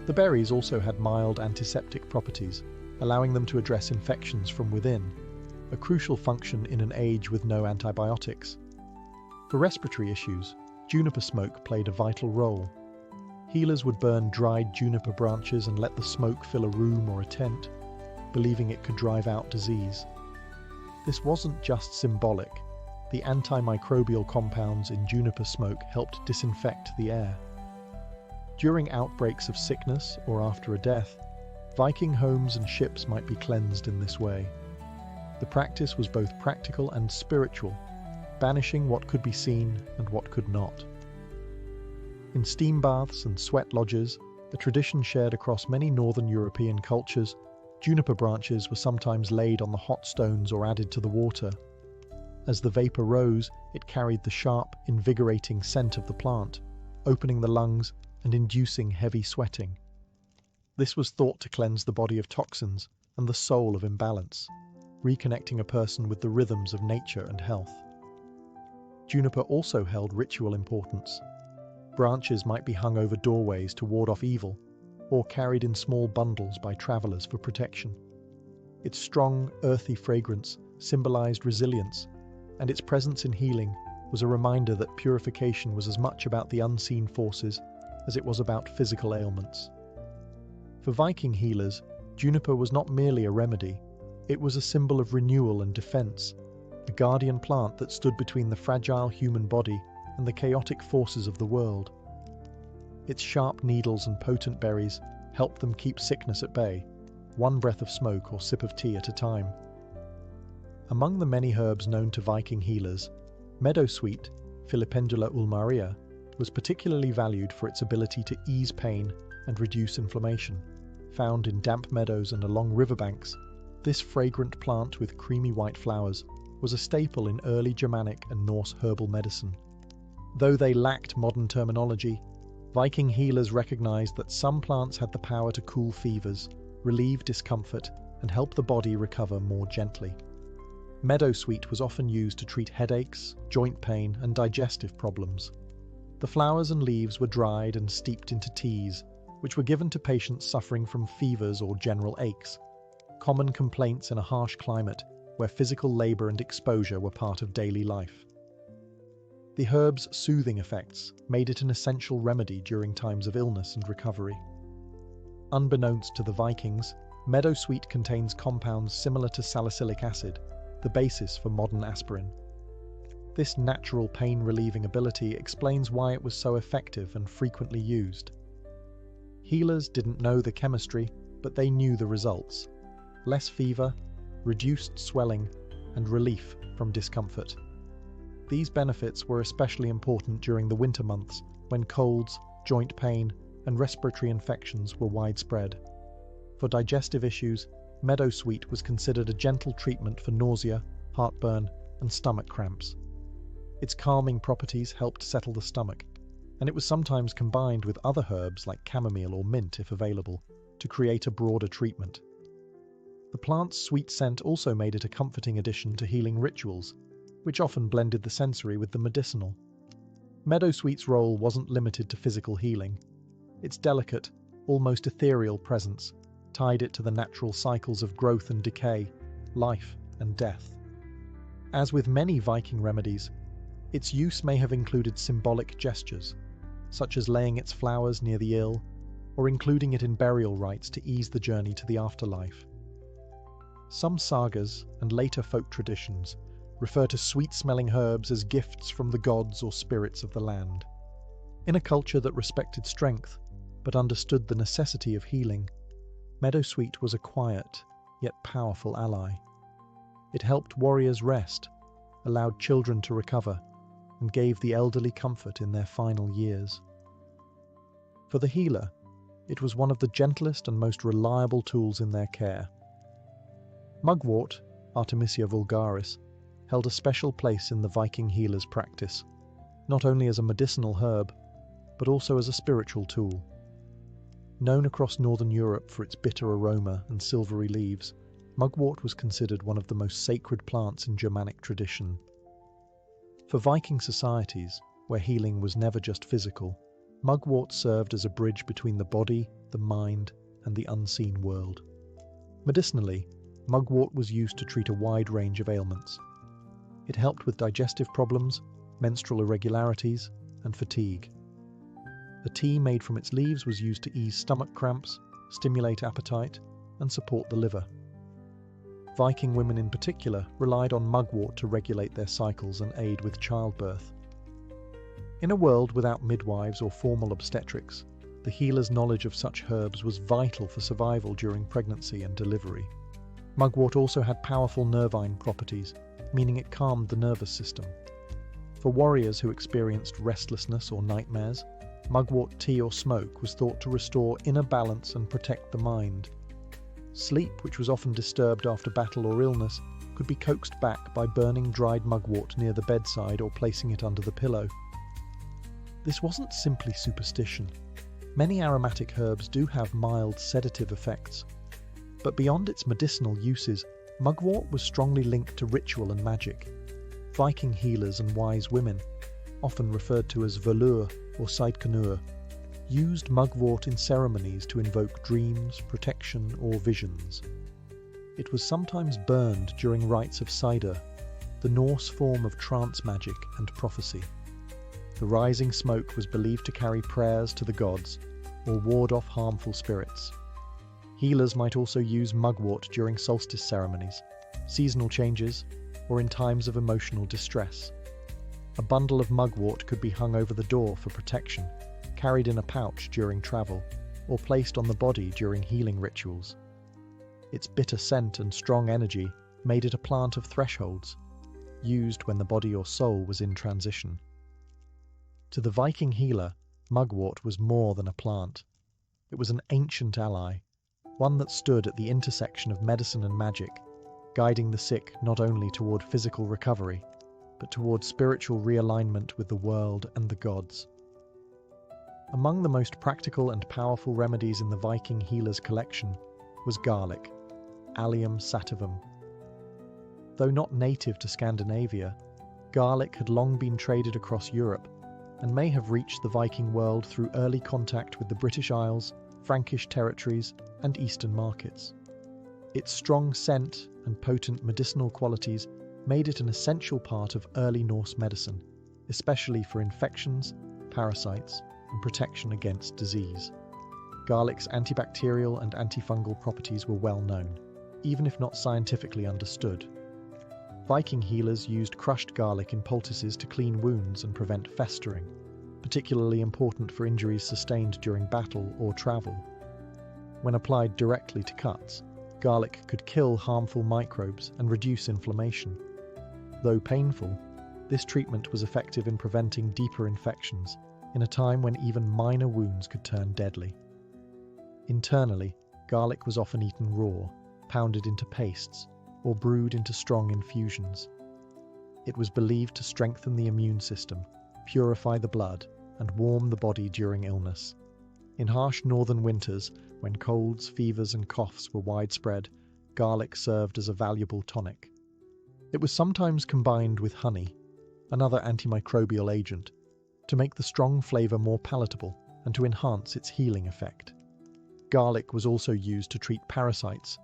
The berries also had mild antiseptic properties, allowing them to address infections from within, a crucial function in an age with no antibiotics. For respiratory issues, juniper smoke played a vital role. Healers would burn dried juniper branches and let the smoke fill a room or a tent, believing it could drive out disease. This wasn't just symbolic. The antimicrobial compounds in juniper smoke helped disinfect the air. During outbreaks of sickness or after a death, Viking homes and ships might be cleansed in this way. The practice was both practical and spiritual, banishing what could be seen and what could not. In steam baths and sweat lodges, a tradition shared across many northern European cultures, juniper branches were sometimes laid on the hot stones or added to the water. As the vapor rose, it carried the sharp, invigorating scent of the plant, opening the lungs and inducing heavy sweating. This was thought to cleanse the body of toxins and the soul of imbalance, reconnecting a person with the rhythms of nature and health. Juniper also held ritual importance. Branches might be hung over doorways to ward off evil, or carried in small bundles by travelers for protection. Its strong, earthy fragrance symbolized resilience, and its presence in healing was a reminder that purification was as much about the unseen forces as it was about physical ailments. For Viking healers, juniper was not merely a remedy, it was a symbol of renewal and defense, a guardian plant that stood between the fragile human body and the chaotic forces of the world. Its sharp needles and potent berries helped them keep sickness at bay, one breath of smoke or sip of tea at a time. Among the many herbs known to Viking healers, meadowsweet, Filipendula ulmaria, was particularly valued for its ability to ease pain and reduce inflammation. Found in damp meadows and along riverbanks, this fragrant plant with creamy white flowers was a staple in early Germanic and Norse herbal medicine. Though they lacked modern terminology, Viking healers recognized that some plants had the power to cool fevers, relieve discomfort, and help the body recover more gently. Meadowsweet was often used to treat headaches, joint pain, and digestive problems. The flowers and leaves were dried and steeped into teas, which were given to patients suffering from fevers or general aches, common complaints in a harsh climate where physical labor and exposure were part of daily life. The herb's soothing effects made it an essential remedy during times of illness and recovery. Unbeknownst to the Vikings, meadowsweet contains compounds similar to salicylic acid, the basis for modern aspirin. This natural pain-relieving ability explains why it was so effective and frequently used. Healers didn't know the chemistry, but they knew the results: less fever, reduced swelling, and relief from discomfort. These benefits were especially important during the winter months, when colds, joint pain, and respiratory infections were widespread. For digestive issues, meadowsweet was considered a gentle treatment for nausea, heartburn, and stomach cramps. Its calming properties helped settle the stomach, and it was sometimes combined with other herbs like chamomile or mint if available, to create a broader treatment. The plant's sweet scent also made it a comforting addition to healing rituals, which often blended the sensory with the medicinal. Meadowsweet's role wasn't limited to physical healing. Its delicate, almost ethereal presence tied it to the natural cycles of growth and decay, life and death. As with many Viking remedies, its use may have included symbolic gestures, such as laying its flowers near the ill, or including it in burial rites to ease the journey to the afterlife. Some sagas and later folk traditions refer to sweet-smelling herbs as gifts from the gods or spirits of the land. In a culture that respected strength but understood the necessity of healing, meadowsweet was a quiet yet powerful ally. It helped warriors rest, allowed children to recover, and gave the elderly comfort in their final years. For the healer, it was one of the gentlest and most reliable tools in their care. Mugwort, Artemisia vulgaris, held a special place in the Viking healer's practice, not only as a medicinal herb, but also as a spiritual tool. Known across northern Europe for its bitter aroma and silvery leaves, mugwort was considered one of the most sacred plants in Germanic tradition. For Viking societies, where healing was never just physical, mugwort served as a bridge between the body, the mind, and the unseen world. Medicinally, mugwort was used to treat a wide range of ailments. It helped with digestive problems, menstrual irregularities, and fatigue. A tea made from its leaves was used to ease stomach cramps, stimulate appetite, and support the liver. Viking women in particular relied on mugwort to regulate their cycles and aid with childbirth. In a world without midwives or formal obstetrics, the healer's knowledge of such herbs was vital for survival during pregnancy and delivery. Mugwort also had powerful nervine properties, meaning it calmed the nervous system. For warriors who experienced restlessness or nightmares, mugwort tea or smoke was thought to restore inner balance and protect the mind. Sleep, which was often disturbed after battle or illness, could be coaxed back by burning dried mugwort near the bedside or placing it under the pillow. This wasn't simply superstition. Many aromatic herbs do have mild sedative effects, but beyond its medicinal uses, mugwort was strongly linked to ritual and magic. Viking healers and wise women, often referred to as volur or seidkunur, used mugwort in ceremonies to invoke dreams, protection, or visions. It was sometimes burned during rites of cider, the Norse form of trance magic and prophecy. The rising smoke was believed to carry prayers to the gods or ward off harmful spirits. Healers might also use mugwort during solstice ceremonies, seasonal changes, or in times of emotional distress. A bundle of mugwort could be hung over the door for protection, carried in a pouch during travel, or placed on the body during healing rituals. Its bitter scent and strong energy made it a plant of thresholds, used when the body or soul was in transition. To the Viking healer, mugwort was more than a plant. It was an ancient ally, one that stood at the intersection of medicine and magic, guiding the sick not only toward physical recovery, but toward spiritual realignment with the world and the gods. Among the most practical and powerful remedies in the Viking healer's collection was garlic, Allium sativum. Though not native to Scandinavia, garlic had long been traded across Europe and may have reached the Viking world through early contact with the British Isles, Frankish territories, and Eastern markets. Its strong scent and potent medicinal qualities made it an essential part of early Norse medicine, especially for infections, parasites, and protection against disease. Garlic's antibacterial and antifungal properties were well known, even if not scientifically understood. Viking healers used crushed garlic in poultices to clean wounds and prevent festering, particularly important for injuries sustained during battle or travel. When applied directly to cuts, garlic could kill harmful microbes and reduce inflammation. Though painful, this treatment was effective in preventing deeper infections in a time when even minor wounds could turn deadly. Internally, garlic was often eaten raw, pounded into pastes, or brewed into strong infusions. It was believed to strengthen the immune system, purify the blood, and warm the body during illness. In harsh northern winters, when colds, fevers, and coughs were widespread, garlic served as a valuable tonic. It was sometimes combined with honey, another antimicrobial agent, to make the strong flavor more palatable and to enhance its healing effect. Garlic was also used to treat parasites,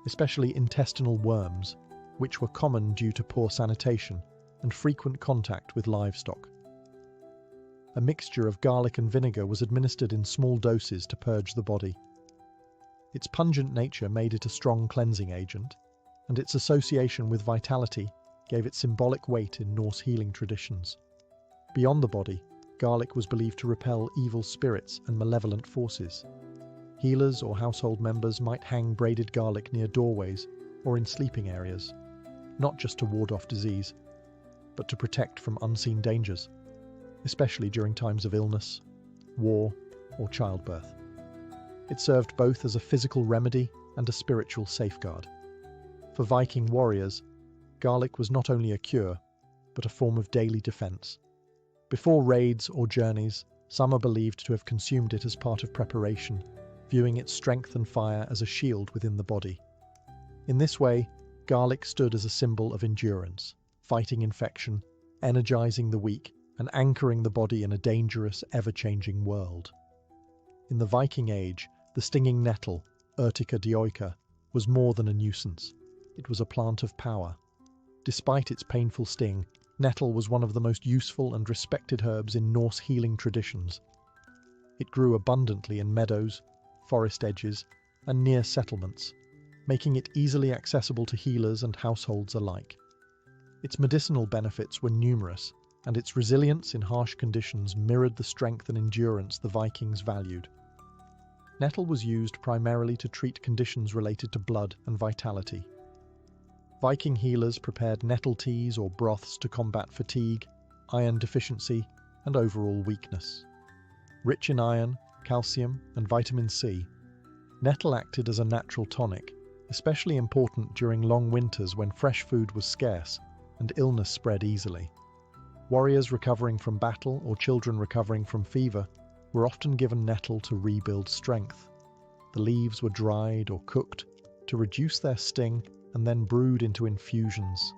especially intestinal worms, which were common due to poor sanitation and frequent contact with livestock. A mixture of garlic and vinegar was administered in small doses to purge the body. Its pungent nature made it a strong cleansing agent, and its association with vitality gave it symbolic weight in Norse healing traditions. Beyond the body, garlic was believed to repel evil spirits and malevolent forces. Healers or household members might hang braided garlic near doorways or in sleeping areas, not just to ward off disease, but to protect from unseen dangers, especially during times of illness, war, or childbirth. It served both as a physical remedy and a spiritual safeguard. For Viking warriors, garlic was not only a cure, but a form of daily defense. Before raids or journeys, some are believed to have consumed it as part of preparation, viewing its strength and fire as a shield within the body. In this way, garlic stood as a symbol of endurance, fighting infection, energizing the weak, and anchoring the body in a dangerous, ever-changing world. In the Viking Age, the stinging nettle, Urtica dioica, was more than a nuisance. It was a plant of power. Despite its painful sting, nettle was one of the most useful and respected herbs in Norse healing traditions. It grew abundantly in meadows, forest edges, and near settlements, making it easily accessible to healers and households alike. Its medicinal benefits were numerous, and its resilience in harsh conditions mirrored the strength and endurance the Vikings valued. Nettle was used primarily to treat conditions related to blood and vitality. Viking healers prepared nettle teas or broths to combat fatigue, iron deficiency, and overall weakness. Rich in iron, calcium, and vitamin C, nettle acted as a natural tonic, especially important during long winters when fresh food was scarce and illness spread easily. Warriors recovering from battle or children recovering from fever were often given nettle to rebuild strength. The leaves were dried or cooked to reduce their sting and then brewed into infusions.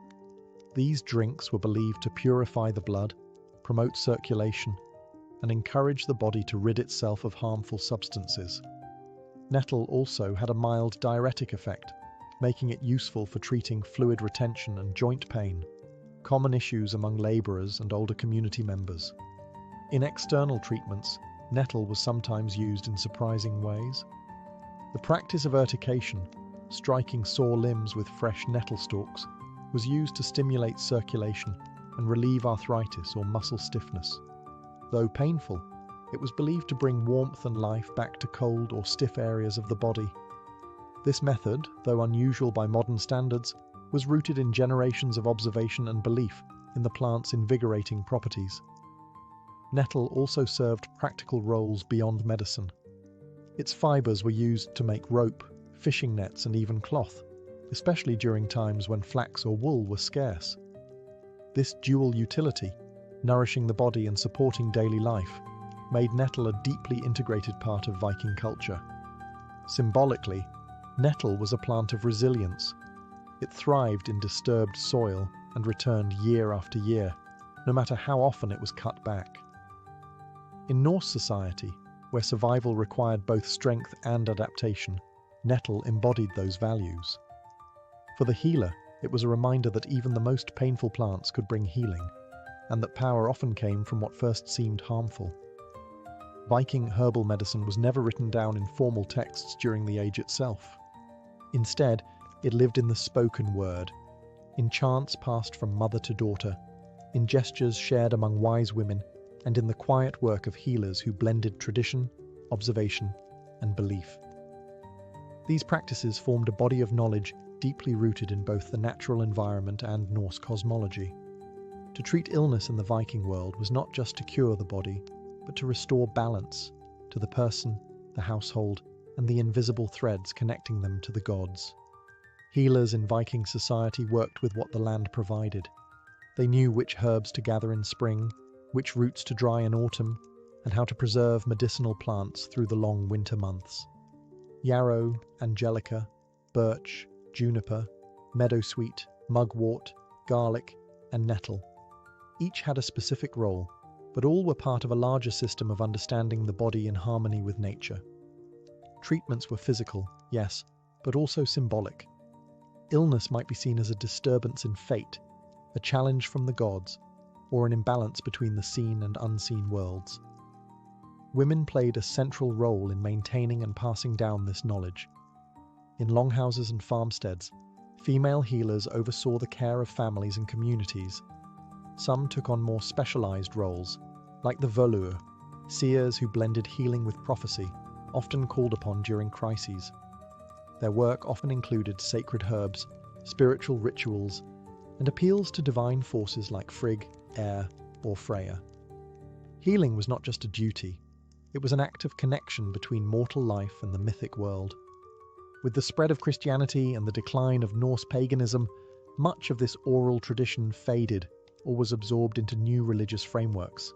These drinks were believed to purify the blood, promote circulation, and encourage the body to rid itself of harmful substances. Nettle also had a mild diuretic effect, making it useful for treating fluid retention and joint pain, common issues among labourers and older community members. In external treatments, nettle was sometimes used in surprising ways. The practice of urtication, striking sore limbs with fresh nettle stalks, was used to stimulate circulation and relieve arthritis or muscle stiffness. Though painful, it was believed to bring warmth and life back to cold or stiff areas of the body. This method, though unusual by modern standards, was rooted in generations of observation and belief in the plant's invigorating properties. Nettle also served practical roles beyond medicine. Its fibers were used to make rope, fishing nets, and even cloth, especially during times when flax or wool were scarce. This dual utility, nourishing the body and supporting daily life, made nettle a deeply integrated part of Viking culture. Symbolically, nettle was a plant of resilience. It thrived in disturbed soil and returned year after year, no matter how often it was cut back. In Norse society, where survival required both strength and adaptation, nettle embodied those values. For the healer, it was a reminder that even the most painful plants could bring healing, and that power often came from what first seemed harmful. Viking herbal medicine was never written down in formal texts during the age itself. Instead, it lived in the spoken word, in chants passed from mother to daughter, in gestures shared among wise women, and in the quiet work of healers who blended tradition, observation, and belief. These practices formed a body of knowledge deeply rooted in both the natural environment and Norse cosmology. To treat illness in the Viking world was not just to cure the body, but to restore balance to the person, the household, and the invisible threads connecting them to the gods. Healers in Viking society worked with what the land provided. They knew which herbs to gather in spring, which roots to dry in autumn, and how to preserve medicinal plants through the long winter months. Yarrow, angelica, birch, juniper, meadowsweet, mugwort, garlic, and nettle. Each had a specific role, but all were part of a larger system of understanding the body in harmony with nature. Treatments were physical, yes, but also symbolic. Illness might be seen as a disturbance in fate, a challenge from the gods, or an imbalance between the seen and unseen worlds. Women played a central role in maintaining and passing down this knowledge. In longhouses and farmsteads, Female healers oversaw the care of families and communities. Some took on more specialized roles, like the voleurs, seers who blended healing with prophecy, often called upon during crises. Their work often included sacred herbs, spiritual rituals, and appeals to divine forces like Frigg, Air, or Freya. Healing was not just a duty, it was an act of connection between mortal life and the mythic world. With the spread of Christianity and the decline of Norse paganism, much of this oral tradition faded or was absorbed into new religious frameworks.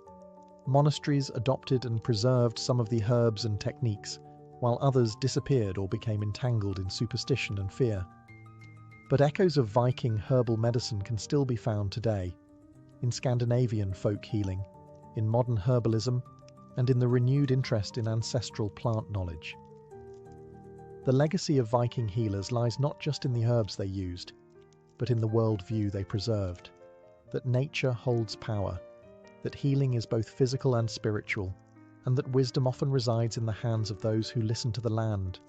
Monasteries adopted and preserved some of the herbs and techniques, while others disappeared or became entangled in superstition and fear. But echoes of Viking herbal medicine can still be found today, in Scandinavian folk healing, in modern herbalism, and in the renewed interest in ancestral plant knowledge. The legacy of Viking healers lies not just in the herbs they used, but in the worldview they preserved, that nature holds power, that healing is both physical and spiritual, and that wisdom often resides in the hands of those who listen to the land.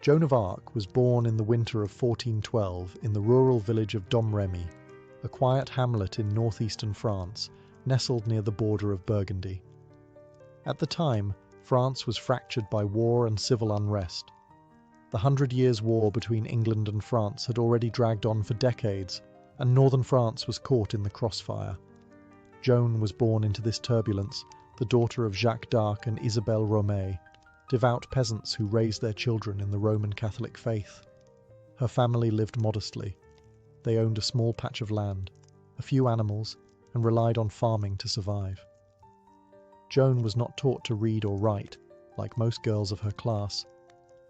Joan of Arc was born in the winter of 1412 in the rural village of Domremy, a quiet hamlet in northeastern France, nestled near the border of Burgundy. At the time, France was fractured by war and civil unrest. The 100 Years' War between England and France had already dragged on for decades, and northern France was caught in the crossfire. Joan was born into this turbulence, the daughter of Jacques d'Arc and Isabelle Romay, devout peasants who raised their children in the Roman Catholic faith. Her family lived modestly. They owned a small patch of land, a few animals, and relied on farming to survive. Joan was not taught to read or write, like most girls of her class,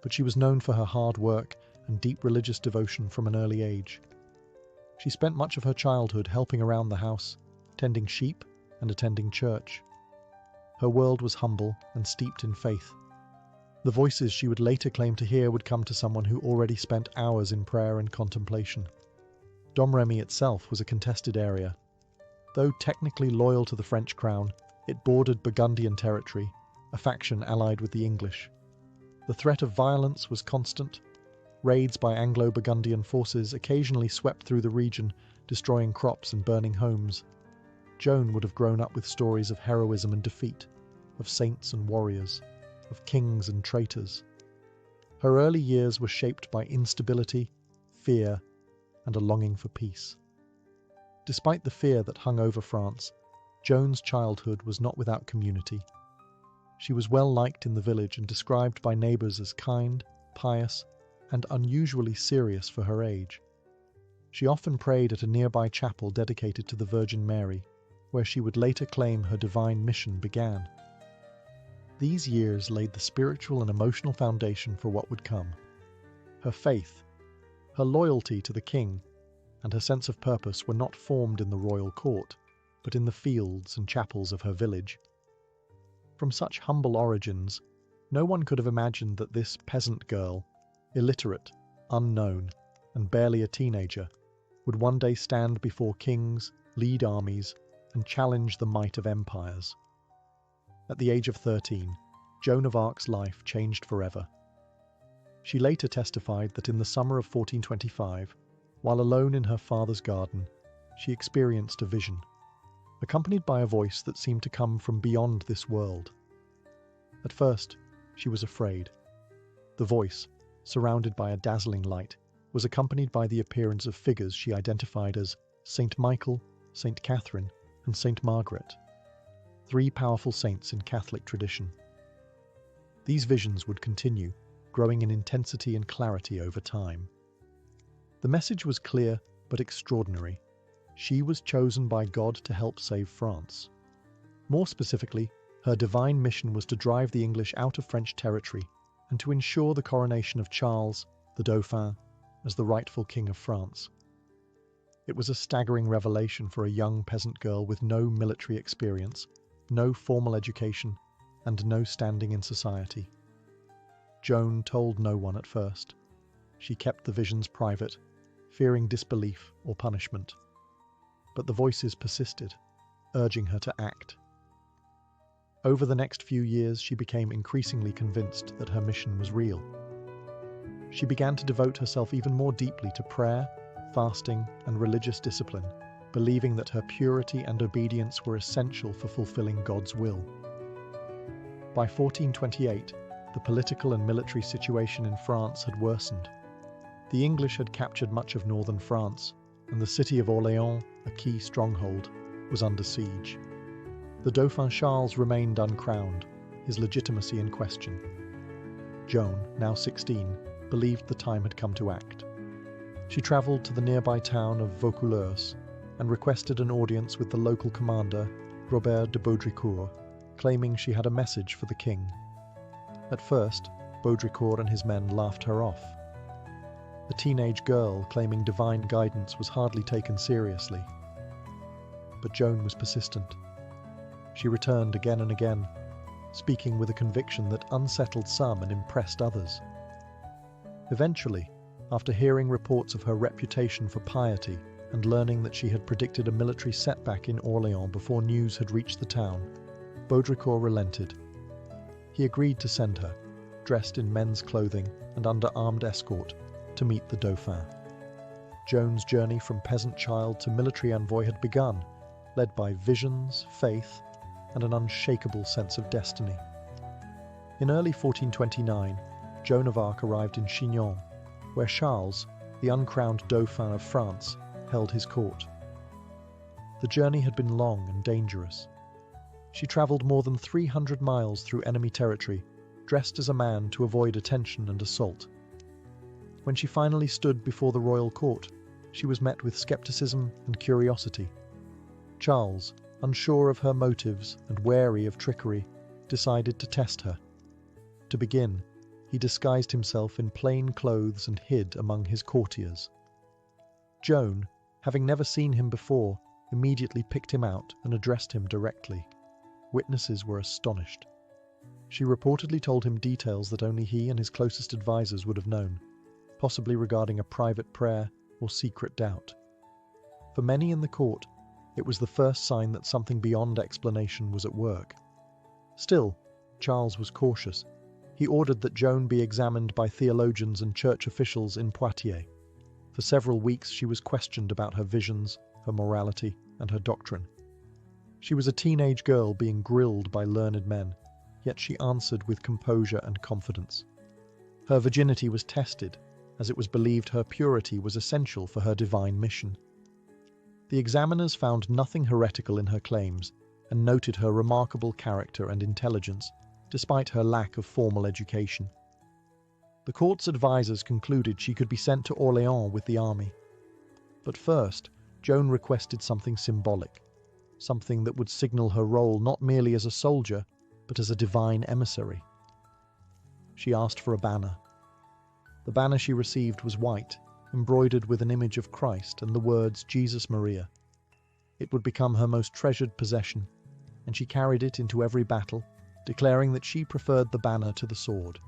but she was known for her hard work and deep religious devotion from an early age. She spent much of her childhood helping around the house, tending sheep and attending church. Her world was humble and steeped in faith. The voices she would later claim to hear would come to someone who already spent hours in prayer and contemplation. Domremy itself was a contested area. Though technically loyal to the French crown, it bordered Burgundian territory, a faction allied with the English. The threat of violence was constant. Raids by Anglo-Burgundian forces occasionally swept through the region, destroying crops and burning homes. Joan would have grown up with stories of heroism and defeat, of saints and warriors, of kings and traitors. Her early years were shaped by instability, fear, and a longing for peace. Despite the fear that hung over France, Joan's childhood was not without community. She was well liked in the village and described by neighbours as kind, pious, and unusually serious for her age. She often prayed at a nearby chapel dedicated to the Virgin Mary, where she would later claim her divine mission began. These years laid the spiritual and emotional foundation for what would come. Her faith, her loyalty to the king, and her sense of purpose were not formed in the royal court, but in the fields and chapels of her village. From such humble origins, no one could have imagined that this peasant girl, illiterate, unknown, and barely a teenager, would one day stand before kings, lead armies, and challenge the might of empires. At the age of 13, Joan of Arc's life changed forever. She later testified that in the summer of 1425, while alone in her father's garden, she experienced a vision, accompanied by a voice that seemed to come from beyond this world. At first, she was afraid. The voice, surrounded by a dazzling light, was accompanied by the appearance of figures she identified as Saint Michael, Saint Catherine, and Saint Margaret, 3 powerful saints in Catholic tradition. These visions would continue, growing in intensity and clarity over time. The message was clear but extraordinary. She was chosen by God to help save France. More specifically, her divine mission was to drive the English out of French territory and to ensure the coronation of Charles, the Dauphin, as the rightful King of France. It was a staggering revelation for a young peasant girl with no military experience, no formal education, and no standing in society. Joan told no one at first. She kept the visions private, fearing disbelief or punishment. But the voices persisted, urging her to act. Over the next few years, she became increasingly convinced that her mission was real. she began to devote herself even more deeply to prayer, fasting, and religious discipline, believing that her purity and obedience were essential for fulfilling God's will. By 1428, the political and military situation in France had worsened. The English had captured much of northern France, and the city of Orléans, a key stronghold, was under siege. The Dauphin Charles remained uncrowned, his legitimacy in question. Joan, now 16, believed the time had come to act. She travelled to the nearby town of Vaucouleurs and requested an audience with the local commander, Robert de Baudricourt, claiming she had a message for the king. At first, Baudricourt and his men laughed her off. A teenage girl claiming divine guidance was hardly taken seriously. But Joan was persistent. She returned again and again, speaking with a conviction that unsettled some and impressed others. Eventually, after hearing reports of her reputation for piety and learning that she had predicted a military setback in Orléans before news had reached the town, Baudricourt relented. He agreed to send her, dressed in men's clothing and under armed escort, to meet the Dauphin. Joan's journey from peasant child to military envoy had begun, led by visions, faith, and an unshakable sense of destiny. In early 1429, Joan of Arc arrived in Chinon, where Charles, the uncrowned Dauphin of France, held his court. The journey had been long and dangerous. She travelled more than 300 miles through enemy territory, dressed as a man to avoid attention and assault. When she finally stood before the royal court, she was met with skepticism and curiosity. Charles, unsure of her motives and wary of trickery, decided to test her. To begin, he disguised himself in plain clothes and hid among his courtiers. Joan, having never seen him before, immediately picked him out and addressed him directly. Witnesses were astonished. She reportedly told him details that only he and his closest advisors would have known, possibly regarding a private prayer or secret doubt. For many in the court, it was the first sign that something beyond explanation was at work. Still, Charles was cautious. He ordered that Joan be examined by theologians and church officials in Poitiers. For several weeks she was questioned about her visions, her morality, and her doctrine. She was a teenage girl being grilled by learned men, yet she answered with composure and confidence. Her virginity was tested, as it was believed her purity was essential for her divine mission. The examiners found nothing heretical in her claims and noted her remarkable character and intelligence, despite her lack of formal education. The court's advisors concluded she could be sent to Orléans with the army. But first, Joan requested something symbolic, something that would signal her role not merely as a soldier, but as a divine emissary. She asked for a banner. The banner she received was white, embroidered with an image of Christ and the words Jesus Maria. It would become her most treasured possession, and she carried it into every battle, declaring that she preferred the banner to the sword.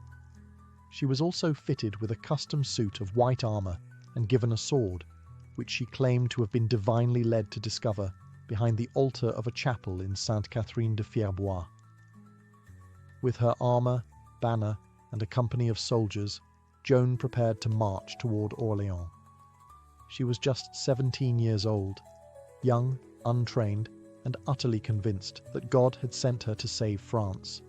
She was also fitted with a custom suit of white armour and given a sword, which she claimed to have been divinely led to discover behind the altar of a chapel in Sainte Catherine de Fierbois. With her armour, banner, and a company of soldiers, Joan prepared to march toward Orléans. She was just 17 years old, young, untrained, and utterly convinced that God had sent her to save France.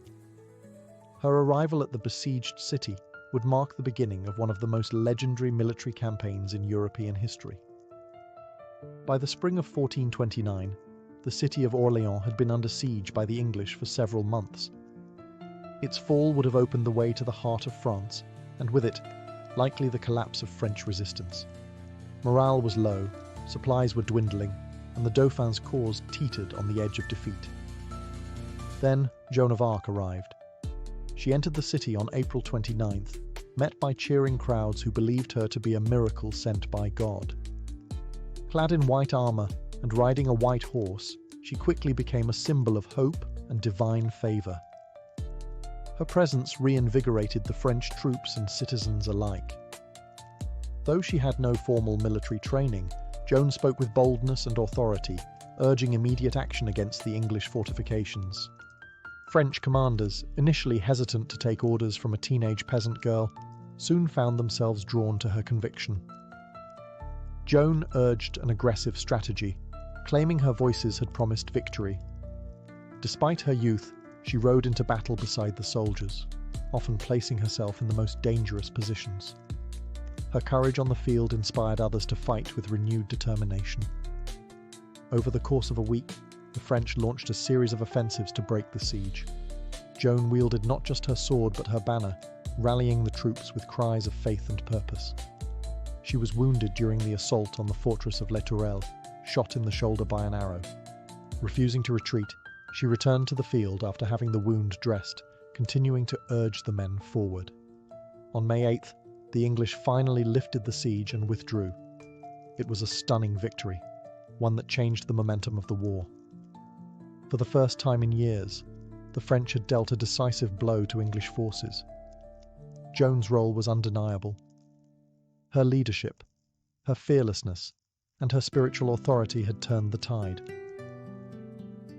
Her arrival at the besieged city would mark the beginning of one of the most legendary military campaigns in European history. By the spring of 1429, the city of Orléans had been under siege by the English for several months. Its fall would have opened the way to the heart of France, and with it, likely the collapse of French resistance. Morale was low, supplies were dwindling, and the Dauphin's cause teetered on the edge of defeat. Then Joan of Arc arrived. She entered the city on April 29th, met by cheering crowds who believed her to be a miracle sent by God. Clad in white armour and riding a white horse, she quickly became a symbol of hope and divine favour. Her presence reinvigorated the French troops and citizens alike. Though she had no formal military training, Joan spoke with boldness and authority, urging immediate action against the English fortifications. French commanders, initially hesitant to take orders from a teenage peasant girl, soon found themselves drawn to her conviction. Joan urged an aggressive strategy, claiming her voices had promised victory. Despite her youth, she rode into battle beside the soldiers, often placing herself in the most dangerous positions. Her courage on the field inspired others to fight with renewed determination. Over the course of a week, the French launched a series of offensives to break the siege. Joan wielded not just her sword but her banner, rallying the troops with cries of faith and purpose. She was wounded during the assault on the fortress of Les Tourelles, shot in the shoulder by an arrow. Refusing to retreat, she returned to the field after having the wound dressed, continuing to urge the men forward. On May 8th, the English finally lifted the siege and withdrew. It was a stunning victory, one that changed the momentum of the war. For the first time in years, the French had dealt a decisive blow to English forces. Joan's role was undeniable. Her leadership, her fearlessness, and her spiritual authority had turned the tide.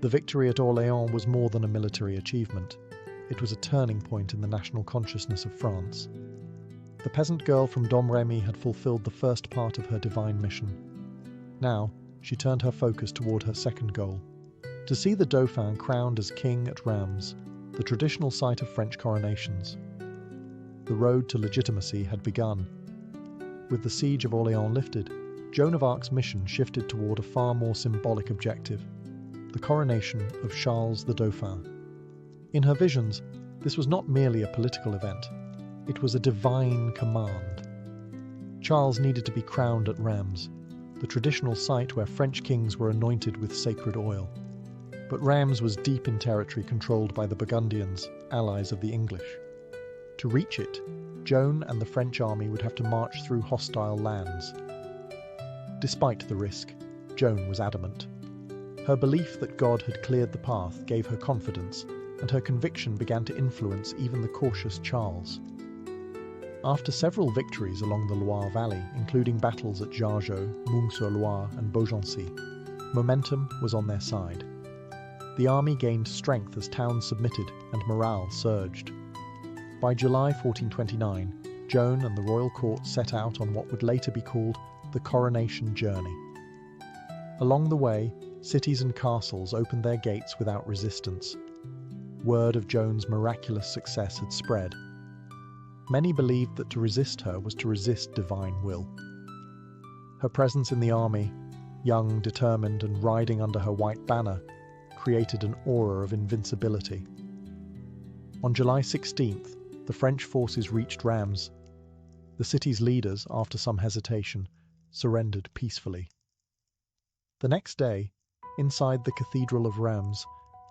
The victory at Orléans was more than a military achievement. It was a turning point in the national consciousness of France. The peasant girl from Domremy had fulfilled the first part of her divine mission. Now, she turned her focus toward her second goal, to see the Dauphin crowned as king at Reims, the traditional site of French coronations. The road to legitimacy had begun. With the siege of Orléans lifted, Joan of Arc's mission shifted toward a far more symbolic objective, the coronation of Charles the Dauphin. In her visions, this was not merely a political event. It was a divine command. Charles needed to be crowned at Reims, the traditional site where French kings were anointed with sacred oil. But Reims was deep in territory controlled by the Burgundians, allies of the English. To reach it, Joan and the French army would have to march through hostile lands. Despite the risk, Joan was adamant. Her belief that God had cleared the path gave her confidence, and her conviction began to influence even the cautious Charles. After several victories along the Loire Valley, including battles at Jargeau, Meung-sur-Loire and Beaugency, momentum was on their side. The army gained strength as towns submitted and morale surged. By July 1429, Joan and the royal court set out on what would later be called the coronation journey. Along the way, cities and castles opened their gates without resistance. Word of Joan's miraculous success had spread. Many believed that to resist her was to resist divine will. Her presence in the army, young, determined, and riding under her white banner, created an aura of invincibility. On July 16th, the French forces reached Reims. The city's leaders, after some hesitation, surrendered peacefully. The next day, inside the Cathedral of Reims,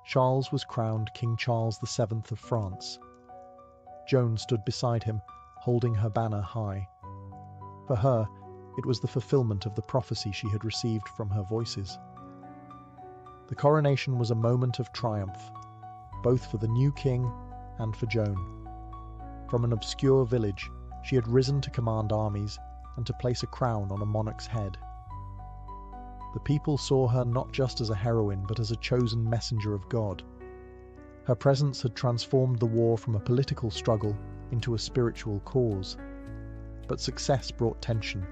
Charles was crowned King Charles VII of France. Joan stood beside him, holding her banner high. For her, it was the fulfillment of the prophecy she had received from her voices. The coronation was a moment of triumph, both for the new king and for Joan. From an obscure village, she had risen to command armies and to place a crown on a monarch's head. The people saw her not just as a heroine, but as a chosen messenger of God. Her presence had transformed the war from a political struggle into a spiritual cause. But success brought tension.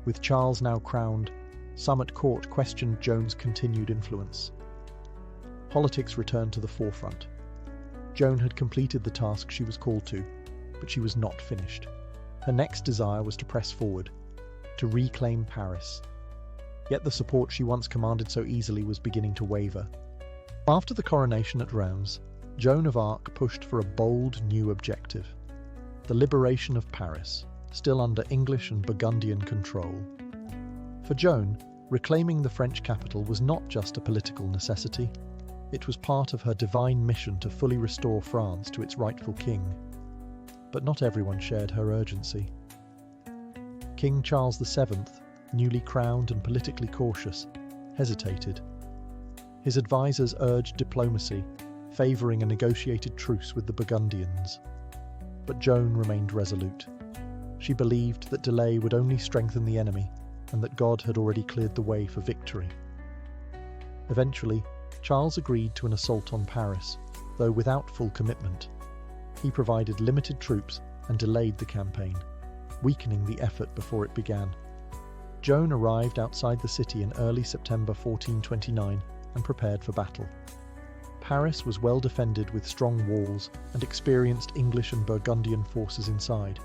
With Charles now crowned, some at court questioned Joan's continued influence. Politics returned to the forefront. Joan had completed the task she was called to, but she was not finished. Her next desire was to press forward, to reclaim Paris. Yet the support she once commanded so easily was beginning to waver. After the coronation at Reims, Joan of Arc pushed for a bold new objective: the liberation of Paris, still under English and Burgundian control. For Joan, reclaiming the French capital was not just a political necessity. It was part of her divine mission to fully restore France to its rightful king. But not everyone shared her urgency. King Charles VII, newly crowned and politically cautious, hesitated. His advisors urged diplomacy, favouring a negotiated truce with the Burgundians. But Joan remained resolute. She believed that delay would only strengthen the enemy, and that God had already cleared the way for victory. Eventually, Charles agreed to an assault on Paris, though without full commitment. He provided limited troops and delayed the campaign, weakening the effort before it began. Joan arrived outside the city in early September 1429 and prepared for battle. Paris was well defended with strong walls and experienced English and Burgundian forces inside.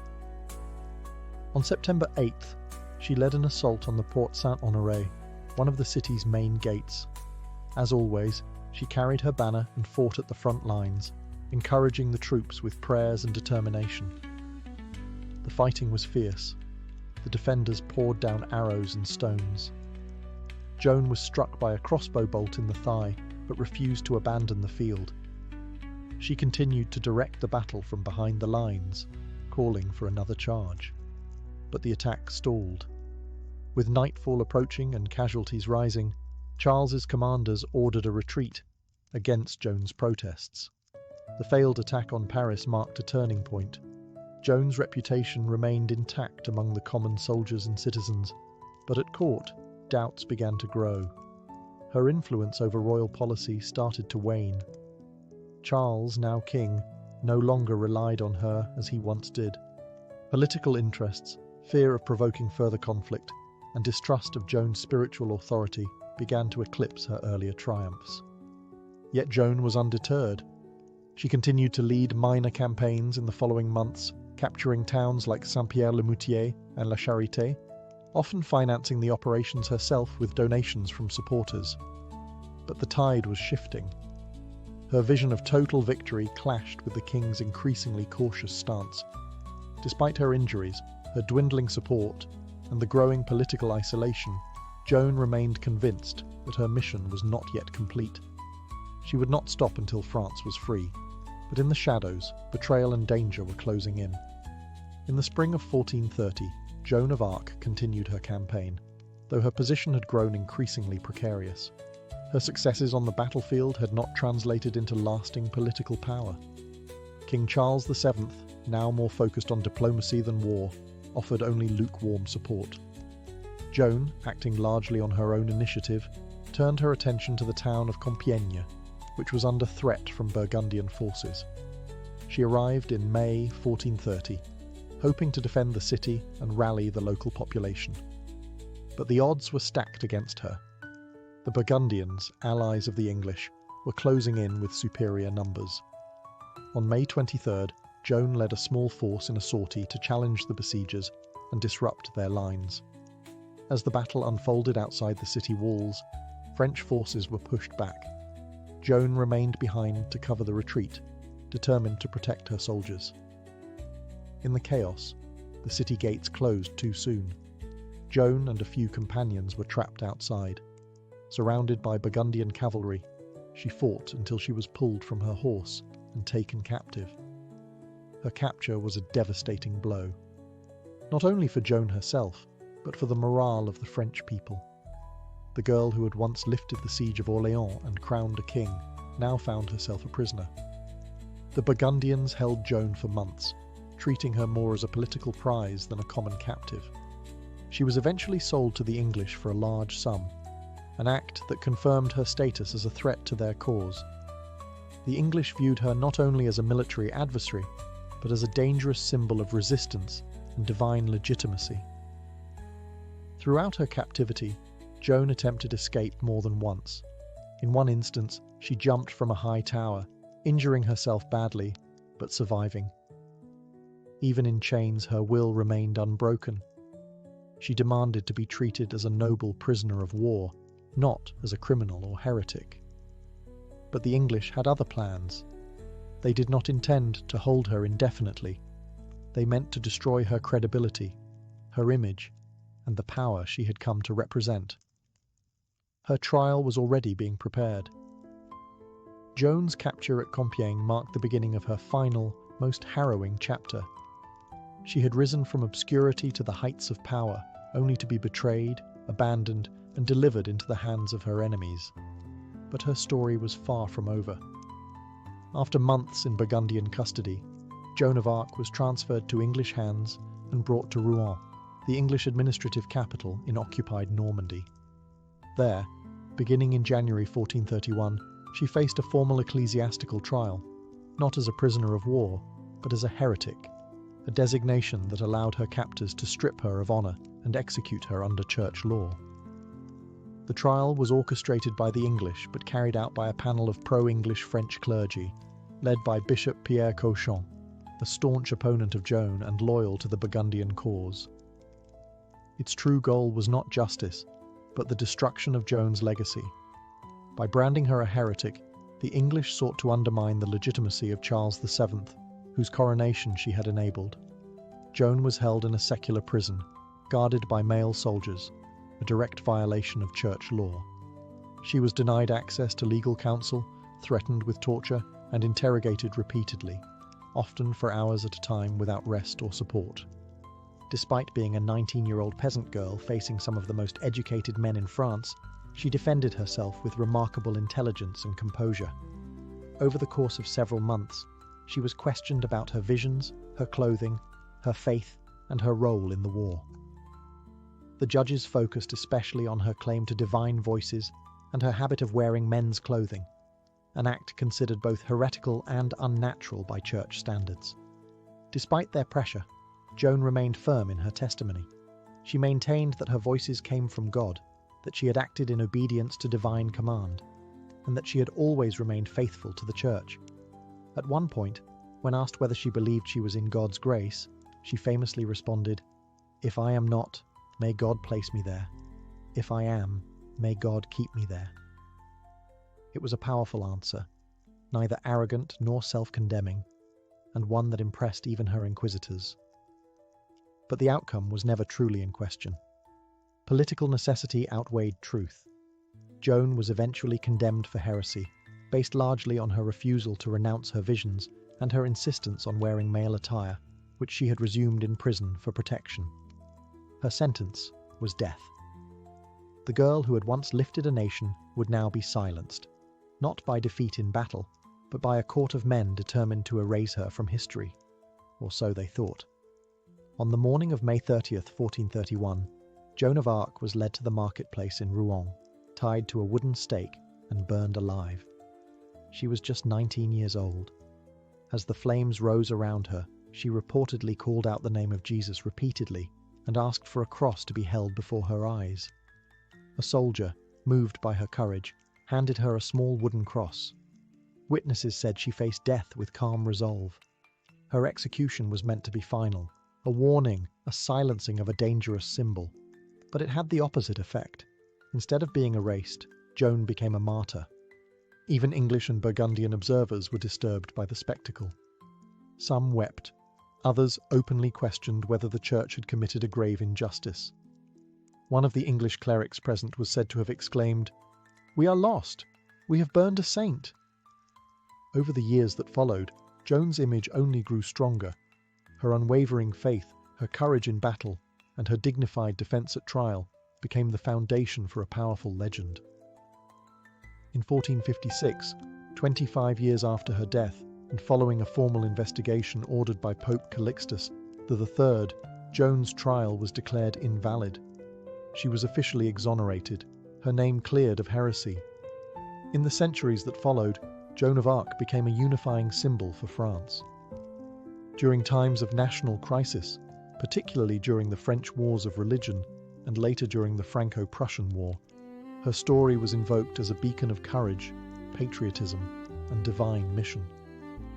On September 8th, she led an assault on the Porte Saint-Honoré, one of the city's main gates. As always, she carried her banner and fought at the front lines, encouraging the troops with prayers and determination. The fighting was fierce. The defenders poured down arrows and stones. Joan was struck by a crossbow bolt in the thigh, but refused to abandon the field. She continued to direct the battle from behind the lines, calling for another charge. But the attack stalled. With nightfall approaching and casualties rising, Charles's commanders ordered a retreat, against Joan's protests. The failed attack on Paris marked a turning point. Joan's reputation remained intact among the common soldiers and citizens, but at court, doubts began to grow. Her influence over royal policy started to wane. Charles, now king, no longer relied on her as he once did. Political interests, fear of provoking further conflict, and distrust of Joan's spiritual authority began to eclipse her earlier triumphs. Yet Joan was undeterred. She continued to lead minor campaigns in the following months, capturing towns like Saint-Pierre-le-Moutier and La Charité, often financing the operations herself with donations from supporters. But the tide was shifting. Her vision of total victory clashed with the king's increasingly cautious stance. Despite her injuries, her dwindling support, and the growing political isolation, Joan remained convinced that her mission was not yet complete. She would not stop until France was free, but in the shadows, betrayal and danger were closing in. In the spring of 1430, Joan of Arc continued her campaign, though her position had grown increasingly precarious. Her successes on the battlefield had not translated into lasting political power. King Charles VII, now more focused on diplomacy than war, offered only lukewarm support. Joan, acting largely on her own initiative, turned her attention to the town of Compiègne, which was under threat from Burgundian forces. She arrived in May 1430, hoping to defend the city and rally the local population. But the odds were stacked against her. The Burgundians, allies of the English, were closing in with superior numbers. On May 23rd, Joan led a small force in a sortie to challenge the besiegers and disrupt their lines. As the battle unfolded outside the city walls, French forces were pushed back. Joan remained behind to cover the retreat, determined to protect her soldiers. In the chaos, the city gates closed too soon. Joan and a few companions were trapped outside. Surrounded by Burgundian cavalry, she fought until she was pulled from her horse and taken captive. Her capture was a devastating blow, not only for Joan herself, but for the morale of the French people. The girl who had once lifted the siege of Orléans and crowned a king now found herself a prisoner. The Burgundians held Joan for months, treating her more as a political prize than a common captive. She was eventually sold to the English for a large sum, an act that confirmed her status as a threat to their cause. The English viewed her not only as a military adversary, but as a dangerous symbol of resistance and divine legitimacy. Throughout her captivity, Joan attempted escape more than once. In one instance, she jumped from a high tower, injuring herself badly, but surviving. Even in chains, her will remained unbroken. She demanded to be treated as a noble prisoner of war, not as a criminal or heretic. But the English had other plans. They did not intend to hold her indefinitely. They meant to destroy her credibility, her image, and the power she had come to represent. Her trial was already being prepared. Joan's capture at Compiègne marked the beginning of her final, most harrowing chapter. She had risen from obscurity to the heights of power, only to be betrayed, abandoned, and delivered into the hands of her enemies. But her story was far from over. After months in Burgundian custody, Joan of Arc was transferred to English hands and brought to Rouen, the English administrative capital in occupied Normandy. There, beginning in January 1431, she faced a formal ecclesiastical trial, not as a prisoner of war, but as a heretic. a designation that allowed her captors to strip her of honor and execute her under church law. The trial was orchestrated by the English but carried out by a panel of pro-English French clergy, led by Bishop Pierre Cochon, a staunch opponent of Joan and loyal to the Burgundian cause. Its true goal was not justice, but the destruction of Joan's legacy. By branding her a heretic, the English sought to undermine the legitimacy of Charles VII, whose coronation she had enabled. Joan was held in a secular prison, guarded by male soldiers, a direct violation of church law. She was denied access to legal counsel, threatened with torture, and interrogated repeatedly, often for hours at a time without rest or support. Despite being a 19-year-old peasant girl facing some of the most educated men in France, she defended herself with remarkable intelligence and composure. Over the course of several months, she was questioned about her visions, her clothing, her faith, and her role in the war. The judges focused especially on her claim to divine voices and her habit of wearing men's clothing, an act considered both heretical and unnatural by church standards. Despite their pressure, Joan remained firm in her testimony. She maintained that her voices came from God, that she had acted in obedience to divine command, and that she had always remained faithful to the church. At one point, when asked whether she believed she was in God's grace, she famously responded, "If I am not, may God place me there. If I am, may God keep me there." It was a powerful answer, neither arrogant nor self-condemning, and one that impressed even her inquisitors. But the outcome was never truly in question. Political necessity outweighed truth. Joan was eventually condemned for heresy, based largely on her refusal to renounce her visions and her insistence on wearing male attire, which she had resumed in prison for protection. Her sentence was death. The girl who had once lifted a nation would now be silenced, not by defeat in battle, but by a court of men determined to erase her from history, or so they thought. On the morning of May 30th, 1431, Joan of Arc was led to the marketplace in Rouen, tied to a wooden stake and burned alive. She was just 19 years old. As the flames rose around her, she reportedly called out the name of Jesus repeatedly and asked for a cross to be held before her eyes. A soldier, moved by her courage, handed her a small wooden cross. Witnesses said she faced death with calm resolve. Her execution was meant to be final, a warning, a silencing of a dangerous symbol. But it had the opposite effect. Instead of being erased, Joan became a martyr. Even English and Burgundian observers were disturbed by the spectacle. Some wept. Others openly questioned whether the church had committed a grave injustice. One of the English clerics present was said to have exclaimed, "We are lost! We have burned a saint!" Over the years that followed, Joan's image only grew stronger. Her unwavering faith, her courage in battle, and her dignified defense at trial became the foundation for a powerful legend. In 1456, 25 years after her death, and following a formal investigation ordered by Pope Calixtus III, Joan's trial was declared invalid. She was officially exonerated, her name cleared of heresy. In the centuries that followed, Joan of Arc became a unifying symbol for France. During times of national crisis, particularly during the French Wars of Religion and later during the Franco-Prussian War, her story was invoked as a beacon of courage, patriotism, and divine mission.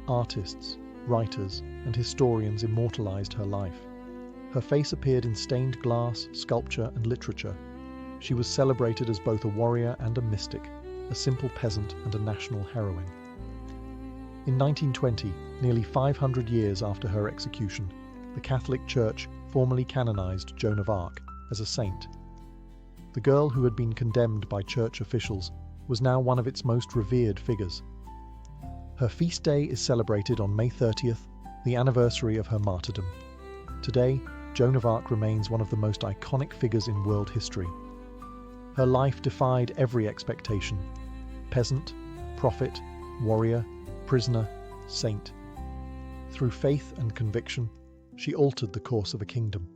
Artists, writers, and historians immortalized her life. Her face appeared in stained glass, sculpture, and literature. She was celebrated as both a warrior and a mystic, a simple peasant and a national heroine. In 1920, nearly 500 years after her execution, the Catholic Church formally canonized Joan of Arc as a saint. The girl who had been condemned by church officials was now one of its most revered figures. Her feast day is celebrated on May 30th, the anniversary of her martyrdom. Today, Joan of Arc remains one of the most iconic figures in world history. Her life defied every expectation. Peasant, prophet, warrior, prisoner, saint. Through faith and conviction, she altered the course of a kingdom.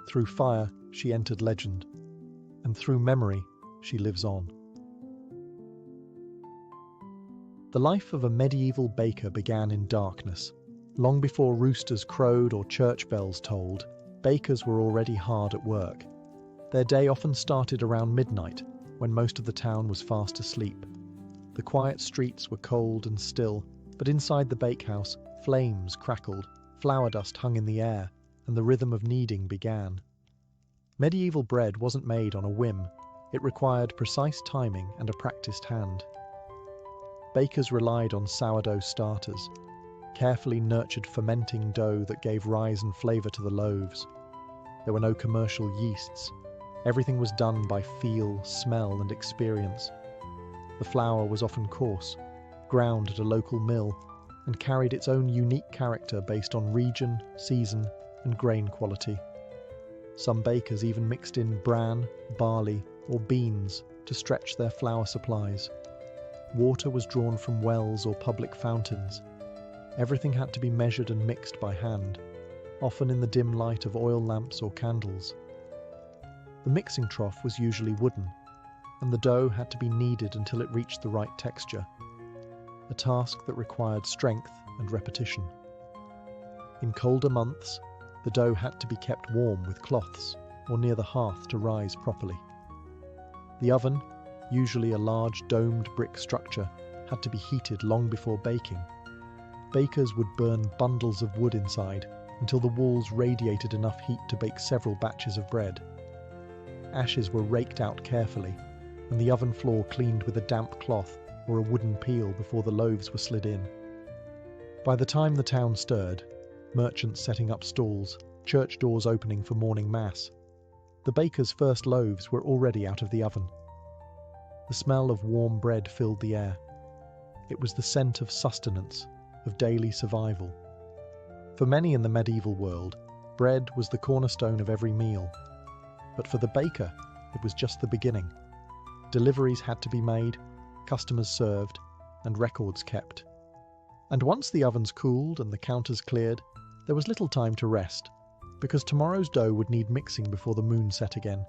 Through fire, she entered legend. And through memory, she lives on. The life of a medieval baker began in darkness. Long before roosters crowed or church bells tolled, bakers were already hard at work. Their day often started around midnight, when most of the town was fast asleep. The quiet streets were cold and still, but inside the bakehouse, flames crackled, flour dust hung in the air, and the rhythm of kneading began. Medieval bread wasn't made on a whim. It required precise timing and a practiced hand. Bakers relied on sourdough starters, carefully nurtured fermenting dough that gave rise and flavour to the loaves. There were no commercial yeasts. Everything was done by feel, smell, and experience. The flour was often coarse, ground at a local mill, and carried its own unique character based on region, season, and grain quality. Some bakers even mixed in bran, barley, or beans to stretch their flour supplies. Water was drawn from wells or public fountains. Everything had to be measured and mixed by hand, often in the dim light of oil lamps or candles. The mixing trough was usually wooden, and the dough had to be kneaded until it reached the right texture, a task that required strength and repetition. In colder months, the dough had to be kept warm with cloths or near the hearth to rise properly. The oven, usually a large domed brick structure, had to be heated long before baking. Bakers would burn bundles of wood inside until the walls radiated enough heat to bake several batches of bread. Ashes were raked out carefully, and the oven floor cleaned with a damp cloth or a wooden peel before the loaves were slid in. By the time the town stirred, merchants setting up stalls, church doors opening for morning mass, the baker's first loaves were already out of the oven. The smell of warm bread filled the air. It was the scent of sustenance, of daily survival. For many in the medieval world, bread was the cornerstone of every meal. But for the baker, it was just the beginning. Deliveries had to be made, customers served, and records kept. And once the ovens cooled and the counters cleared, there was little time to rest, because tomorrow's dough would need mixing before the moon set again.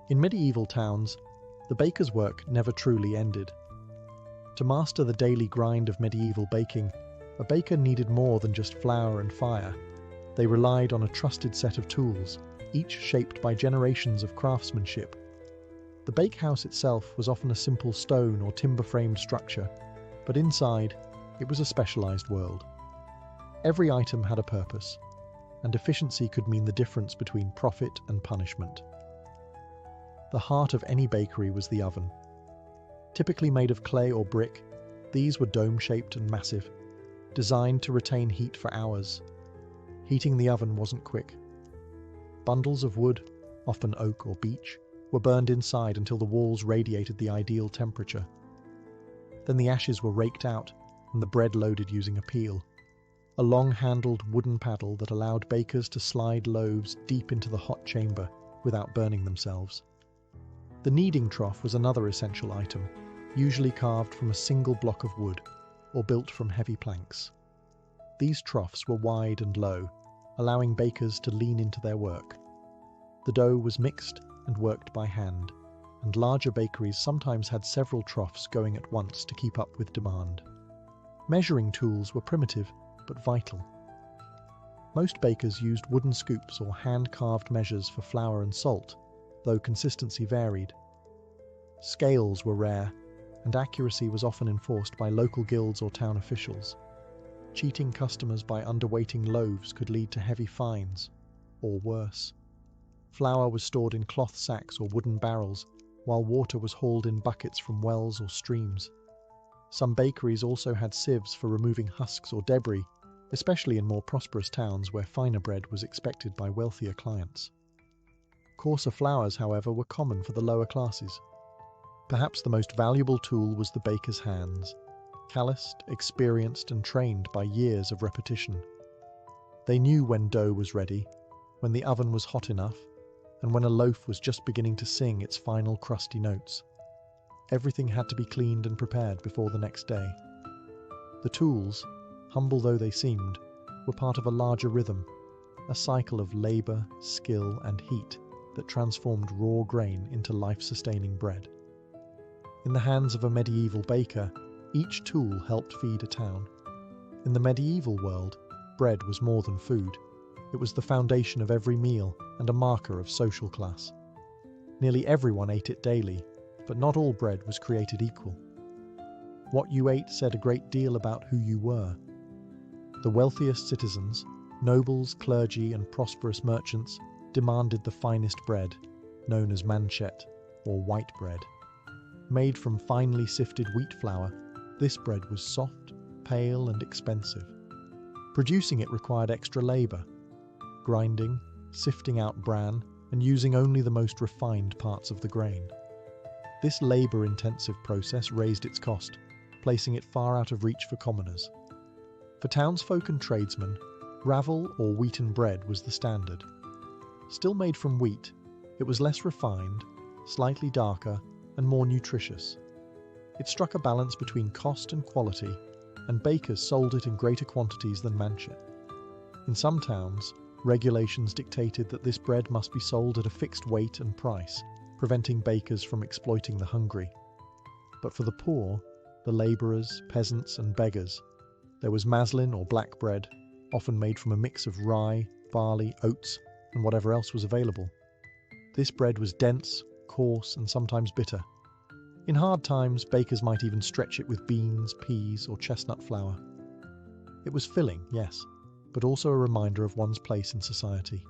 In medieval towns, the baker's work never truly ended. To master the daily grind of medieval baking, a baker needed more than just flour and fire. They relied on a trusted set of tools, each shaped by generations of craftsmanship. The bakehouse itself was often a simple stone or timber-framed structure, but inside, it was a specialized world. Every item had a purpose, and efficiency could mean the difference between profit and punishment. The heart of any bakery was the oven. Typically made of clay or brick, these were dome-shaped and massive, designed to retain heat for hours. Heating the oven wasn't quick. Bundles of wood, often oak or beech, were burned inside until the walls radiated the ideal temperature. Then the ashes were raked out and the bread loaded using a peel, a long-handled wooden paddle that allowed bakers to slide loaves deep into the hot chamber without burning themselves. The kneading trough was another essential item, usually carved from a single block of wood or built from heavy planks. These troughs were wide and low, allowing bakers to lean into their work. The dough was mixed and worked by hand, and larger bakeries sometimes had several troughs going at once to keep up with demand. Measuring tools were primitive but vital. Most bakers used wooden scoops or hand-carved measures for flour and salt, though consistency varied. Scales were rare, and accuracy was often enforced by local guilds or town officials. Cheating customers by underweighting loaves could lead to heavy fines, or worse. Flour was stored in cloth sacks or wooden barrels, while water was hauled in buckets from wells or streams. Some bakeries also had sieves for removing husks or debris, especially in more prosperous towns where finer bread was expected by wealthier clients. Coarser flours, however, were common for the lower classes. Perhaps the most valuable tool was the baker's hands, calloused, experienced, and trained by years of repetition. They knew when dough was ready, when the oven was hot enough, and when a loaf was just beginning to sing its final crusty notes. Everything had to be cleaned and prepared before the next day. The tools, humble though they seemed, were part of a larger rhythm, a cycle of labour, skill, and heat that transformed raw grain into life-sustaining bread. In the hands of a medieval baker, each tool helped feed a town. In the medieval world, bread was more than food. It was the foundation of every meal and a marker of social class. Nearly everyone ate it daily, but not all bread was created equal. What you ate said a great deal about who you were. The wealthiest citizens, nobles, clergy, and prosperous merchants demanded the finest bread, known as manchet, or white bread. Made from finely sifted wheat flour, this bread was soft, pale, and expensive. Producing it required extra labor, grinding, sifting out bran, and using only the most refined parts of the grain. This labor-intensive process raised its cost, placing it far out of reach for commoners. For townsfolk and tradesmen, ravel or wheaten bread was the standard. Still made from wheat, it was less refined, slightly darker, and more nutritious. It struck a balance between cost and quality, and bakers sold it in greater quantities than manchet. In some towns, regulations dictated that this bread must be sold at a fixed weight and price, preventing bakers from exploiting the hungry. But for the poor, the labourers, peasants, and beggars, there was maslin or black bread, often made from a mix of rye, barley, oats, and whatever else was available. This bread was dense, coarse, and sometimes bitter. In hard times, bakers might even stretch it with beans, peas, or chestnut flour. It was filling, yes, but also a reminder of one's place in society.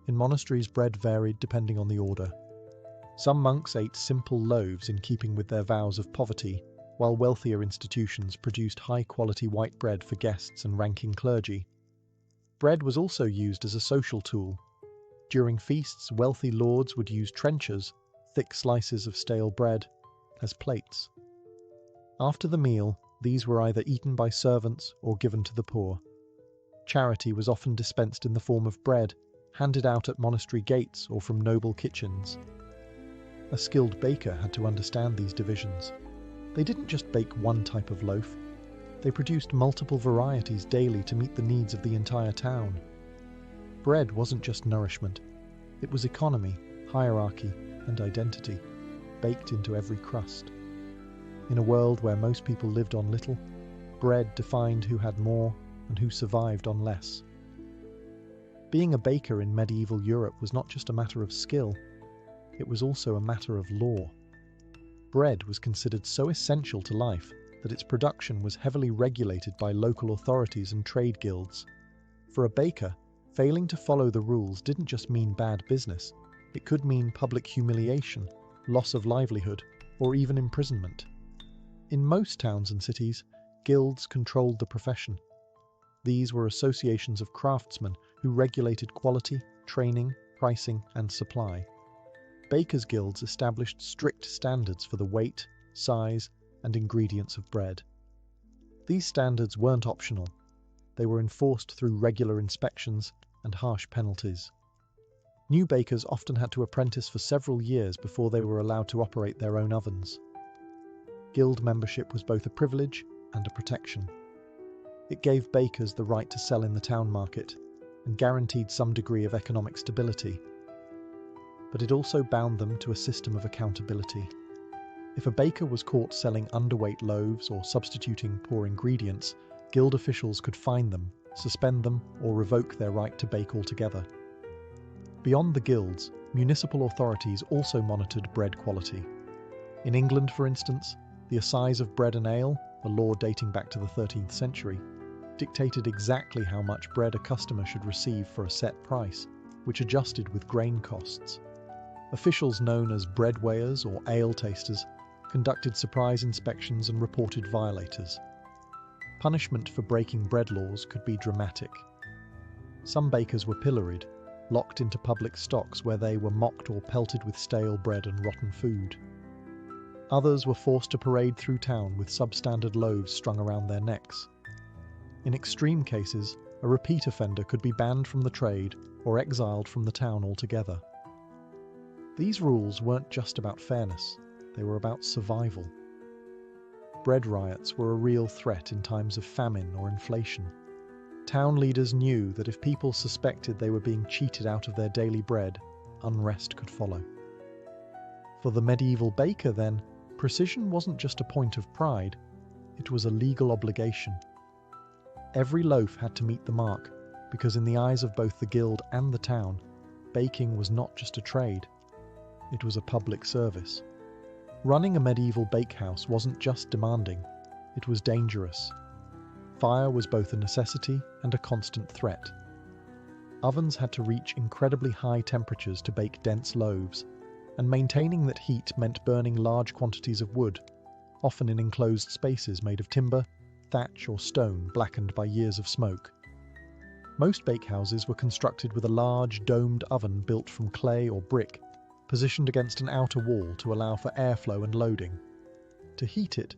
In monasteries, bread varied depending on the order. Some monks ate simple loaves in keeping with their vows of poverty, while wealthier institutions produced high-quality white bread for guests and ranking clergy. Bread was also used as a social tool. During feasts, wealthy lords would use trenchers, thick slices of stale bread, as plates. After the meal, these were either eaten by servants or given to the poor. Charity was often dispensed in the form of bread, handed out at monastery gates or from noble kitchens. A skilled baker had to understand these divisions. They didn't just bake one type of loaf. They produced multiple varieties daily to meet the needs of the entire town. Bread wasn't just nourishment. It was economy, hierarchy, and identity, baked into every crust. In a world where most people lived on little, bread defined who had more and who survived on less. Being a baker in medieval Europe was not just a matter of skill, it was also a matter of law. Bread was considered so essential to life that its production was heavily regulated by local authorities and trade guilds. For a baker, failing to follow the rules didn't just mean bad business, it could mean public humiliation, loss of livelihood, or even imprisonment. In most towns and cities, guilds controlled the profession. These were associations of craftsmen who regulated quality, training, pricing, and supply. Bakers' guilds established strict standards for the weight, size, and ingredients of bread. These standards weren't optional. They were enforced through regular inspections and harsh penalties. New bakers often had to apprentice for several years before they were allowed to operate their own ovens. Guild membership was both a privilege and a protection. It gave bakers the right to sell in the town market and guaranteed some degree of economic stability. But it also bound them to a system of accountability. If a baker was caught selling underweight loaves or substituting poor ingredients, guild officials could fine them, suspend them, or revoke their right to bake altogether. Beyond the guilds, municipal authorities also monitored bread quality. In England, for instance, the assize of bread and ale, a law dating back to the 13th century, dictated exactly how much bread a customer should receive for a set price, which adjusted with grain costs. Officials known as bread weighers or ale tasters conducted surprise inspections and reported violators. Punishment for breaking bread laws could be dramatic. Some bakers were pilloried, locked into public stocks where they were mocked or pelted with stale bread and rotten food. Others were forced to parade through town with substandard loaves strung around their necks. In extreme cases, a repeat offender could be banned from the trade or exiled from the town altogether. These rules weren't just about fairness, they were about survival. Bread riots were a real threat in times of famine or inflation. Town leaders knew that if people suspected they were being cheated out of their daily bread, unrest could follow. For the medieval baker, then, precision wasn't just a point of pride, it was a legal obligation. Every loaf had to meet the mark, because in the eyes of both the guild and the town, baking was not just a trade, it was a public service. Running a medieval bakehouse wasn't just demanding, it was dangerous. Fire was both a necessity and a constant threat. Ovens had to reach incredibly high temperatures to bake dense loaves, and maintaining that heat meant burning large quantities of wood, often in enclosed spaces made of timber, thatch or stone blackened by years of smoke. Most bakehouses were constructed with a large domed oven built from clay or brick, positioned against an outer wall to allow for airflow and loading. To heat it,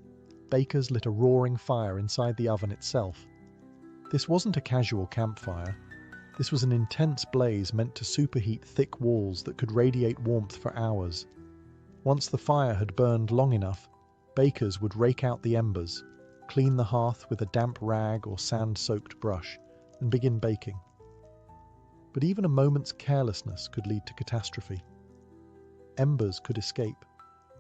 bakers lit a roaring fire inside the oven itself. This wasn't a casual campfire. This was an intense blaze meant to superheat thick walls that could radiate warmth for hours. Once the fire had burned long enough, bakers would rake out the embers, clean the hearth with a damp rag or sand-soaked brush, and begin baking. But even a moment's carelessness could lead to catastrophe. Embers could escape,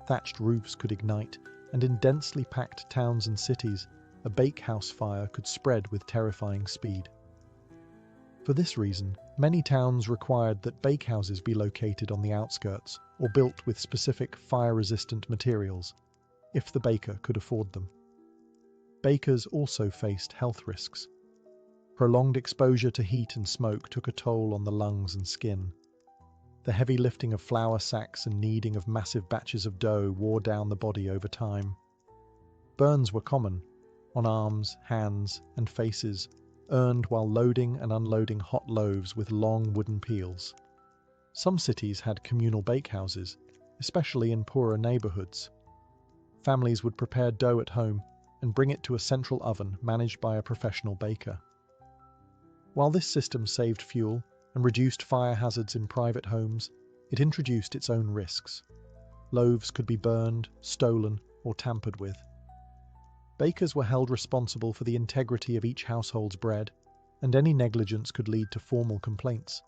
thatched roofs could ignite, and in densely packed towns and cities, a bakehouse fire could spread with terrifying speed. For this reason, many towns required that bakehouses be located on the outskirts or built with specific fire-resistant materials, if the baker could afford them. Bakers also faced health risks. Prolonged exposure to heat and smoke took a toll on the lungs and skin. The heavy lifting of flour sacks and kneading of massive batches of dough wore down the body over time. Burns were common, on arms, hands, and faces, earned while loading and unloading hot loaves with long wooden peels. Some cities had communal bakehouses, especially in poorer neighborhoods. Families would prepare dough at home and bring it to a central oven managed by a professional baker. While this system saved fuel and reduced fire hazards in private homes, it introduced its own risks. Loaves could be burned, stolen, or tampered with. Bakers were held responsible for the integrity of each household's bread, and any negligence could lead to formal complaints.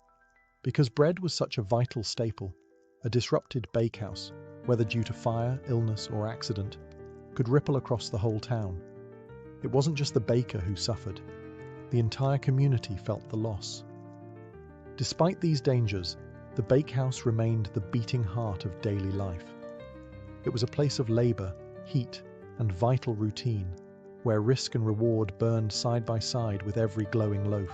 Because bread was such a vital staple, a disrupted bakehouse, whether due to fire, illness, or accident, could ripple across the whole town. It wasn't just the baker who suffered. The entire community felt the loss. Despite these dangers, the bakehouse remained the beating heart of daily life. It was a place of labor, heat, and vital routine, where risk and reward burned side by side with every glowing loaf.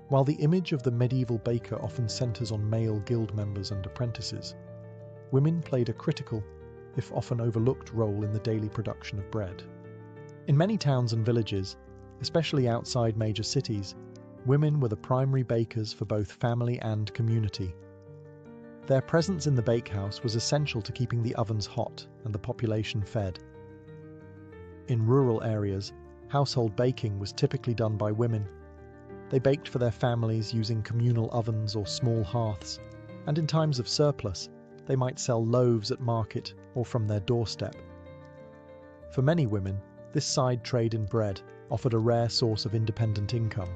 While the image of the medieval baker often centers on male guild members and apprentices, women played a critical, if often overlooked, role in the daily production of bread. In many towns and villages, especially outside major cities, women were the primary bakers for both family and community. Their presence in the bakehouse was essential to keeping the ovens hot and the population fed. In rural areas, household baking was typically done by women. They baked for their families using communal ovens or small hearths, and in times of surplus, they might sell loaves at market or from their doorstep. For many women, this side trade in bread offered a rare source of independent income.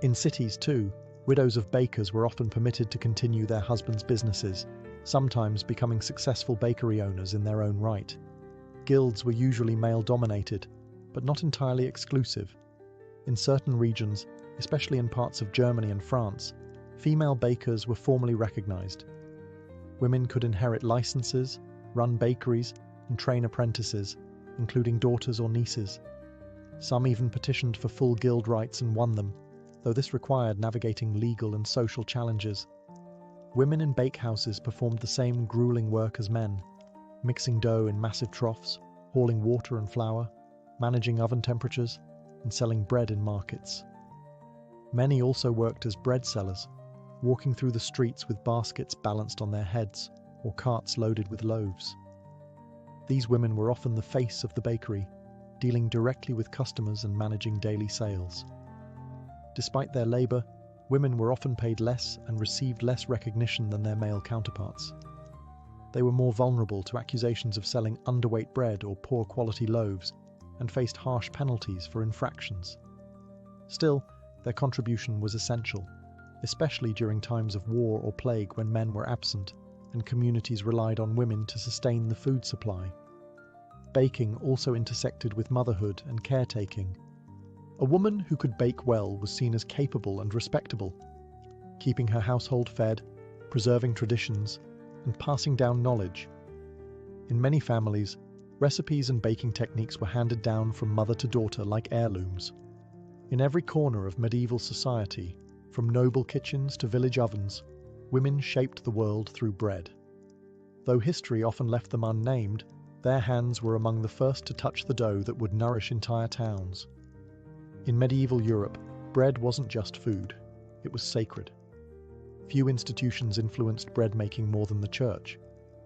In cities too, widows of bakers were often permitted to continue their husbands' businesses, sometimes becoming successful bakery owners in their own right. Guilds were usually male-dominated, but not entirely exclusive. In certain regions, especially in parts of Germany and France, female bakers were formally recognized. Women could inherit licenses, run bakeries, and train apprentices, including daughters or nieces. Some even petitioned for full guild rights and won them, though this required navigating legal and social challenges. Women in bakehouses performed the same grueling work as men, mixing dough in massive troughs, hauling water and flour, managing oven temperatures, and selling bread in markets. Many also worked as bread sellers, walking through the streets with baskets balanced on their heads or carts loaded with loaves. These women were often the face of the bakery, dealing directly with customers and managing daily sales. Despite their labor, women were often paid less and received less recognition than their male counterparts. They were more vulnerable to accusations of selling underweight bread or poor quality loaves, and faced harsh penalties for infractions. Still, their contribution was essential, especially during times of war or plague when men were absent and communities relied on women to sustain the food supply. Baking also intersected with motherhood and caretaking. A woman who could bake well was seen as capable and respectable, keeping her household fed, preserving traditions, and passing down knowledge. In many families, recipes and baking techniques were handed down from mother to daughter like heirlooms. In every corner of medieval society, from noble kitchens to village ovens, women shaped the world through bread. Though history often left them unnamed, their hands were among the first to touch the dough that would nourish entire towns. In medieval Europe, bread wasn't just food, it was sacred. Few institutions influenced bread making more than the church,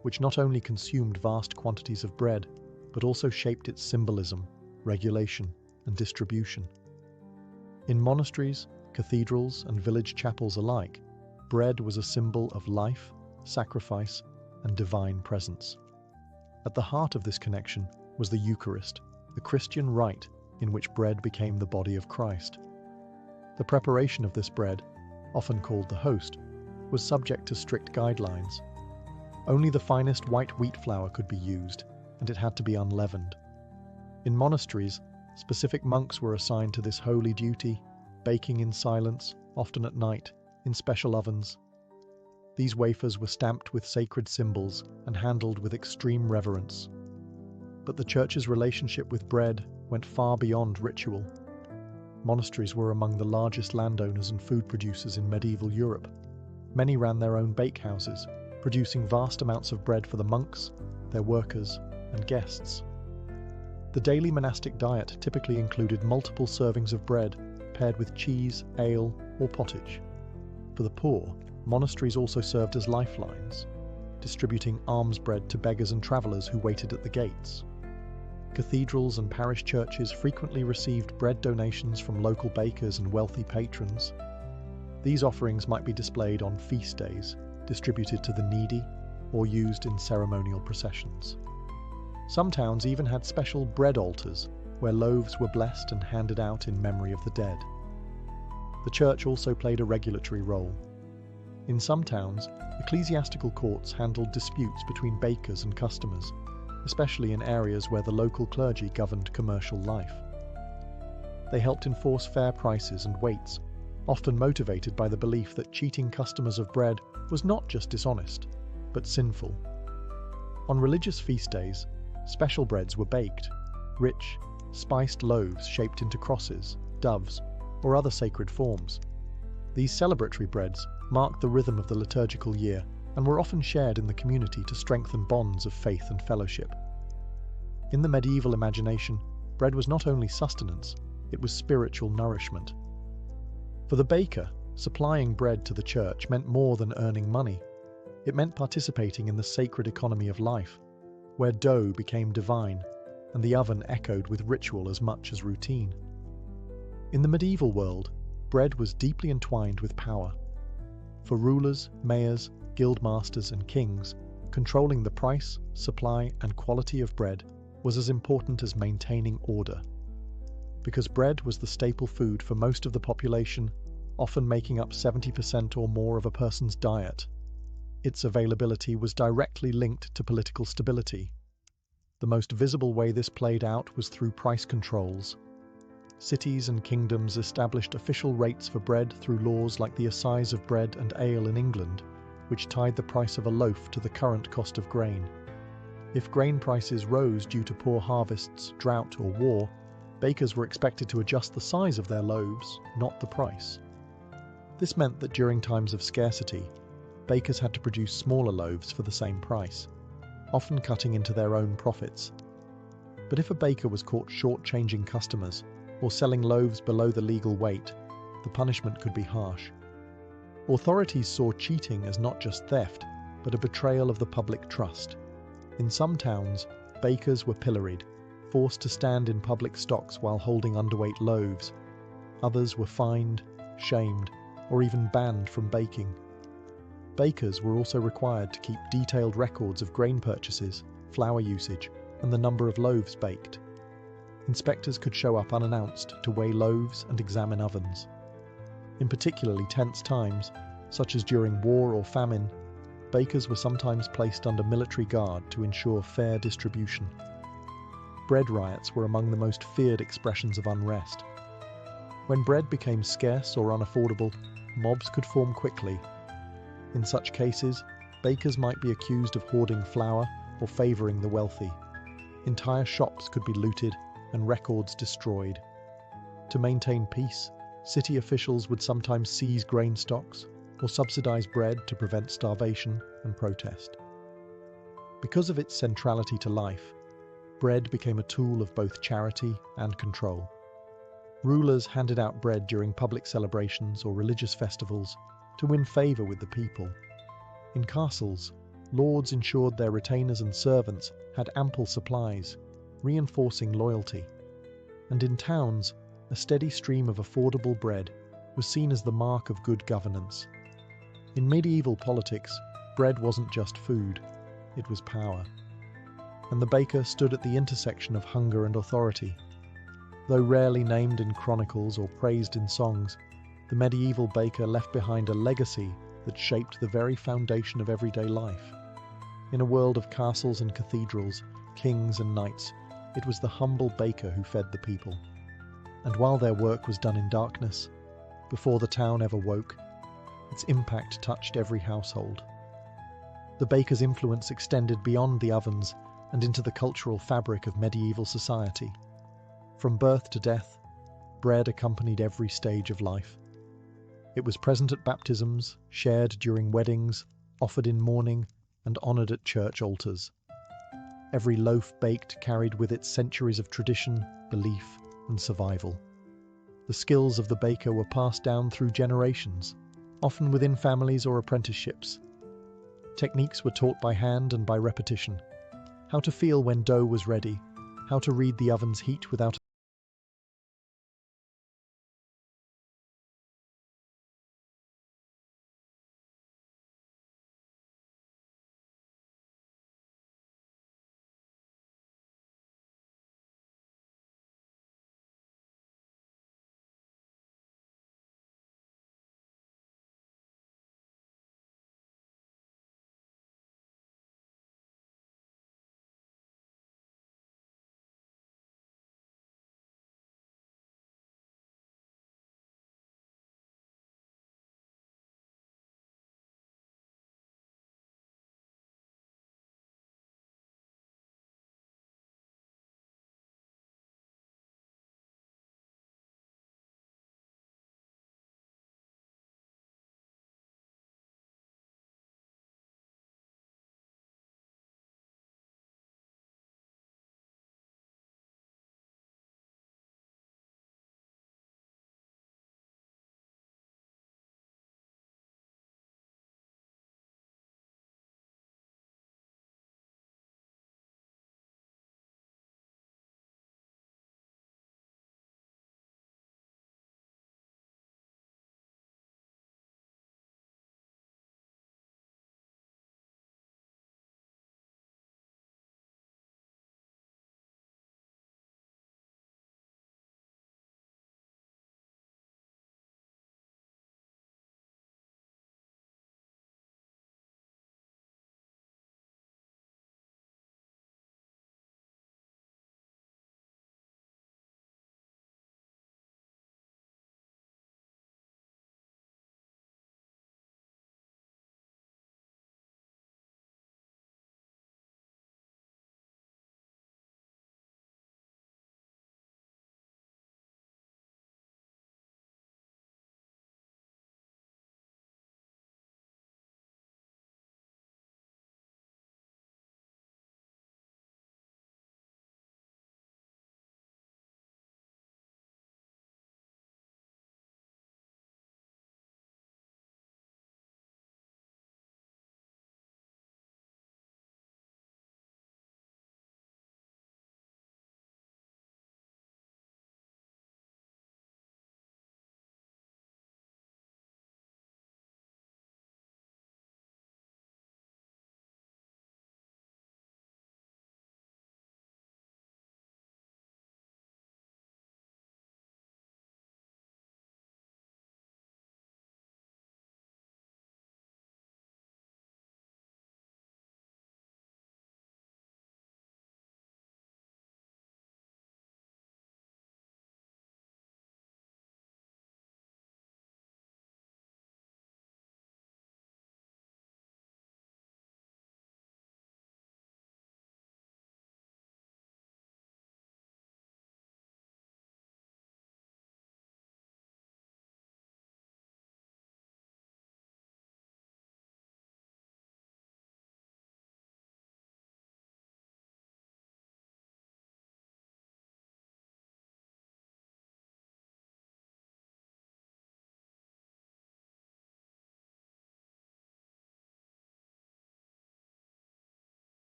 which not only consumed vast quantities of bread, but also shaped its symbolism, regulation, and distribution. In monasteries, cathedrals, and village chapels alike, bread was a symbol of life, sacrifice, and divine presence. At the heart of this connection was the Eucharist, the Christian rite in which bread became the body of Christ. The preparation of this bread, often called the host, was subject to strict guidelines. Only the finest white wheat flour could be used, and it had to be unleavened. In monasteries, specific monks were assigned to this holy duty, baking in silence, often at night, in special ovens. These wafers were stamped with sacred symbols and handled with extreme reverence. But the Church's relationship with bread went far beyond ritual. Monasteries were among the largest landowners and food producers in medieval Europe. Many ran their own bakehouses, producing vast amounts of bread for the monks, their workers, and guests. The daily monastic diet typically included multiple servings of bread, paired with cheese, ale, or pottage. For the poor, monasteries also served as lifelines, distributing alms bread to beggars and travellers who waited at the gates. Cathedrals and parish churches frequently received bread donations from local bakers and wealthy patrons. These offerings might be displayed on feast days, distributed to the needy, or used in ceremonial processions. Some towns even had special bread altars, where loaves were blessed and handed out in memory of the dead. The church also played a regulatory role. In some towns, ecclesiastical courts handled disputes between bakers and customers, especially in areas where the local clergy governed commercial life. They helped enforce fair prices and weights, often motivated by the belief that cheating customers of bread was not just dishonest, but sinful. On religious feast days, special breads were baked, rich, spiced loaves shaped into crosses, doves, or other sacred forms. These celebratory breads marked the rhythm of the liturgical year and were often shared in the community to strengthen bonds of faith and fellowship. In the medieval imagination, bread was not only sustenance, it was spiritual nourishment. For the baker, supplying bread to the church meant more than earning money. It meant participating in the sacred economy of life, where dough became divine and the oven echoed with ritual as much as routine. In the medieval world, bread was deeply entwined with power. For rulers, mayors, guildmasters, and kings, controlling the price, supply, and quality of bread was as important as maintaining order. Because bread was the staple food for most of the population, often making up 70% or more of a person's diet, its availability was directly linked to political stability. The most visible way this played out was through price controls. Cities and kingdoms established official rates for bread through laws like the assize of bread and ale in England, which tied the price of a loaf to the current cost of grain. If grain prices rose due to poor harvests, drought, or war, bakers were expected to adjust the size of their loaves, not the price. This meant that during times of scarcity, bakers had to produce smaller loaves for the same price, often cutting into their own profits. But if a baker was caught short-changing customers or selling loaves below the legal weight, the punishment could be harsh. Authorities saw cheating as not just theft, but a betrayal of the public trust. In some towns, bakers were pilloried, forced to stand in public stocks while holding underweight loaves. Others were fined, shamed, or even banned from baking. Bakers were also required to keep detailed records of grain purchases, flour usage, and the number of loaves baked. Inspectors could show up unannounced to weigh loaves and examine ovens. In particularly tense times, such as during war or famine, bakers were sometimes placed under military guard to ensure fair distribution. Bread riots were among the most feared expressions of unrest. When bread became scarce or unaffordable, mobs could form quickly. In such cases, bakers might be accused of hoarding flour or favouring the wealthy. Entire shops could be looted and records destroyed. To maintain peace, city officials would sometimes seize grain stocks or subsidise bread to prevent starvation and protest. Because of its centrality to life, bread became a tool of both charity and control. Rulers handed out bread during public celebrations or religious festivals to win favour with the people. In castles, lords ensured their retainers and servants had ample supplies, reinforcing loyalty. And in towns, a steady stream of affordable bread was seen as the mark of good governance. In medieval politics, bread wasn't just food, it was power. And the baker stood at the intersection of hunger and authority. Though rarely named in chronicles or praised in songs, the medieval baker left behind a legacy that shaped the very foundation of everyday life. In a world of castles and cathedrals, kings and knights, it was the humble baker who fed the people. And while their work was done in darkness, before the town ever woke, its impact touched every household. The baker's influence extended beyond the ovens and into the cultural fabric of medieval society. From birth to death, bread accompanied every stage of life. It was present at baptisms, shared during weddings, offered in mourning, and honoured at church altars. Every loaf baked carried with it centuries of tradition, belief, and survival. The skills of the baker were passed down through generations, often within families or apprenticeships. Techniques were taught by hand and by repetition. How to feel when dough was ready, how to read the oven's heat without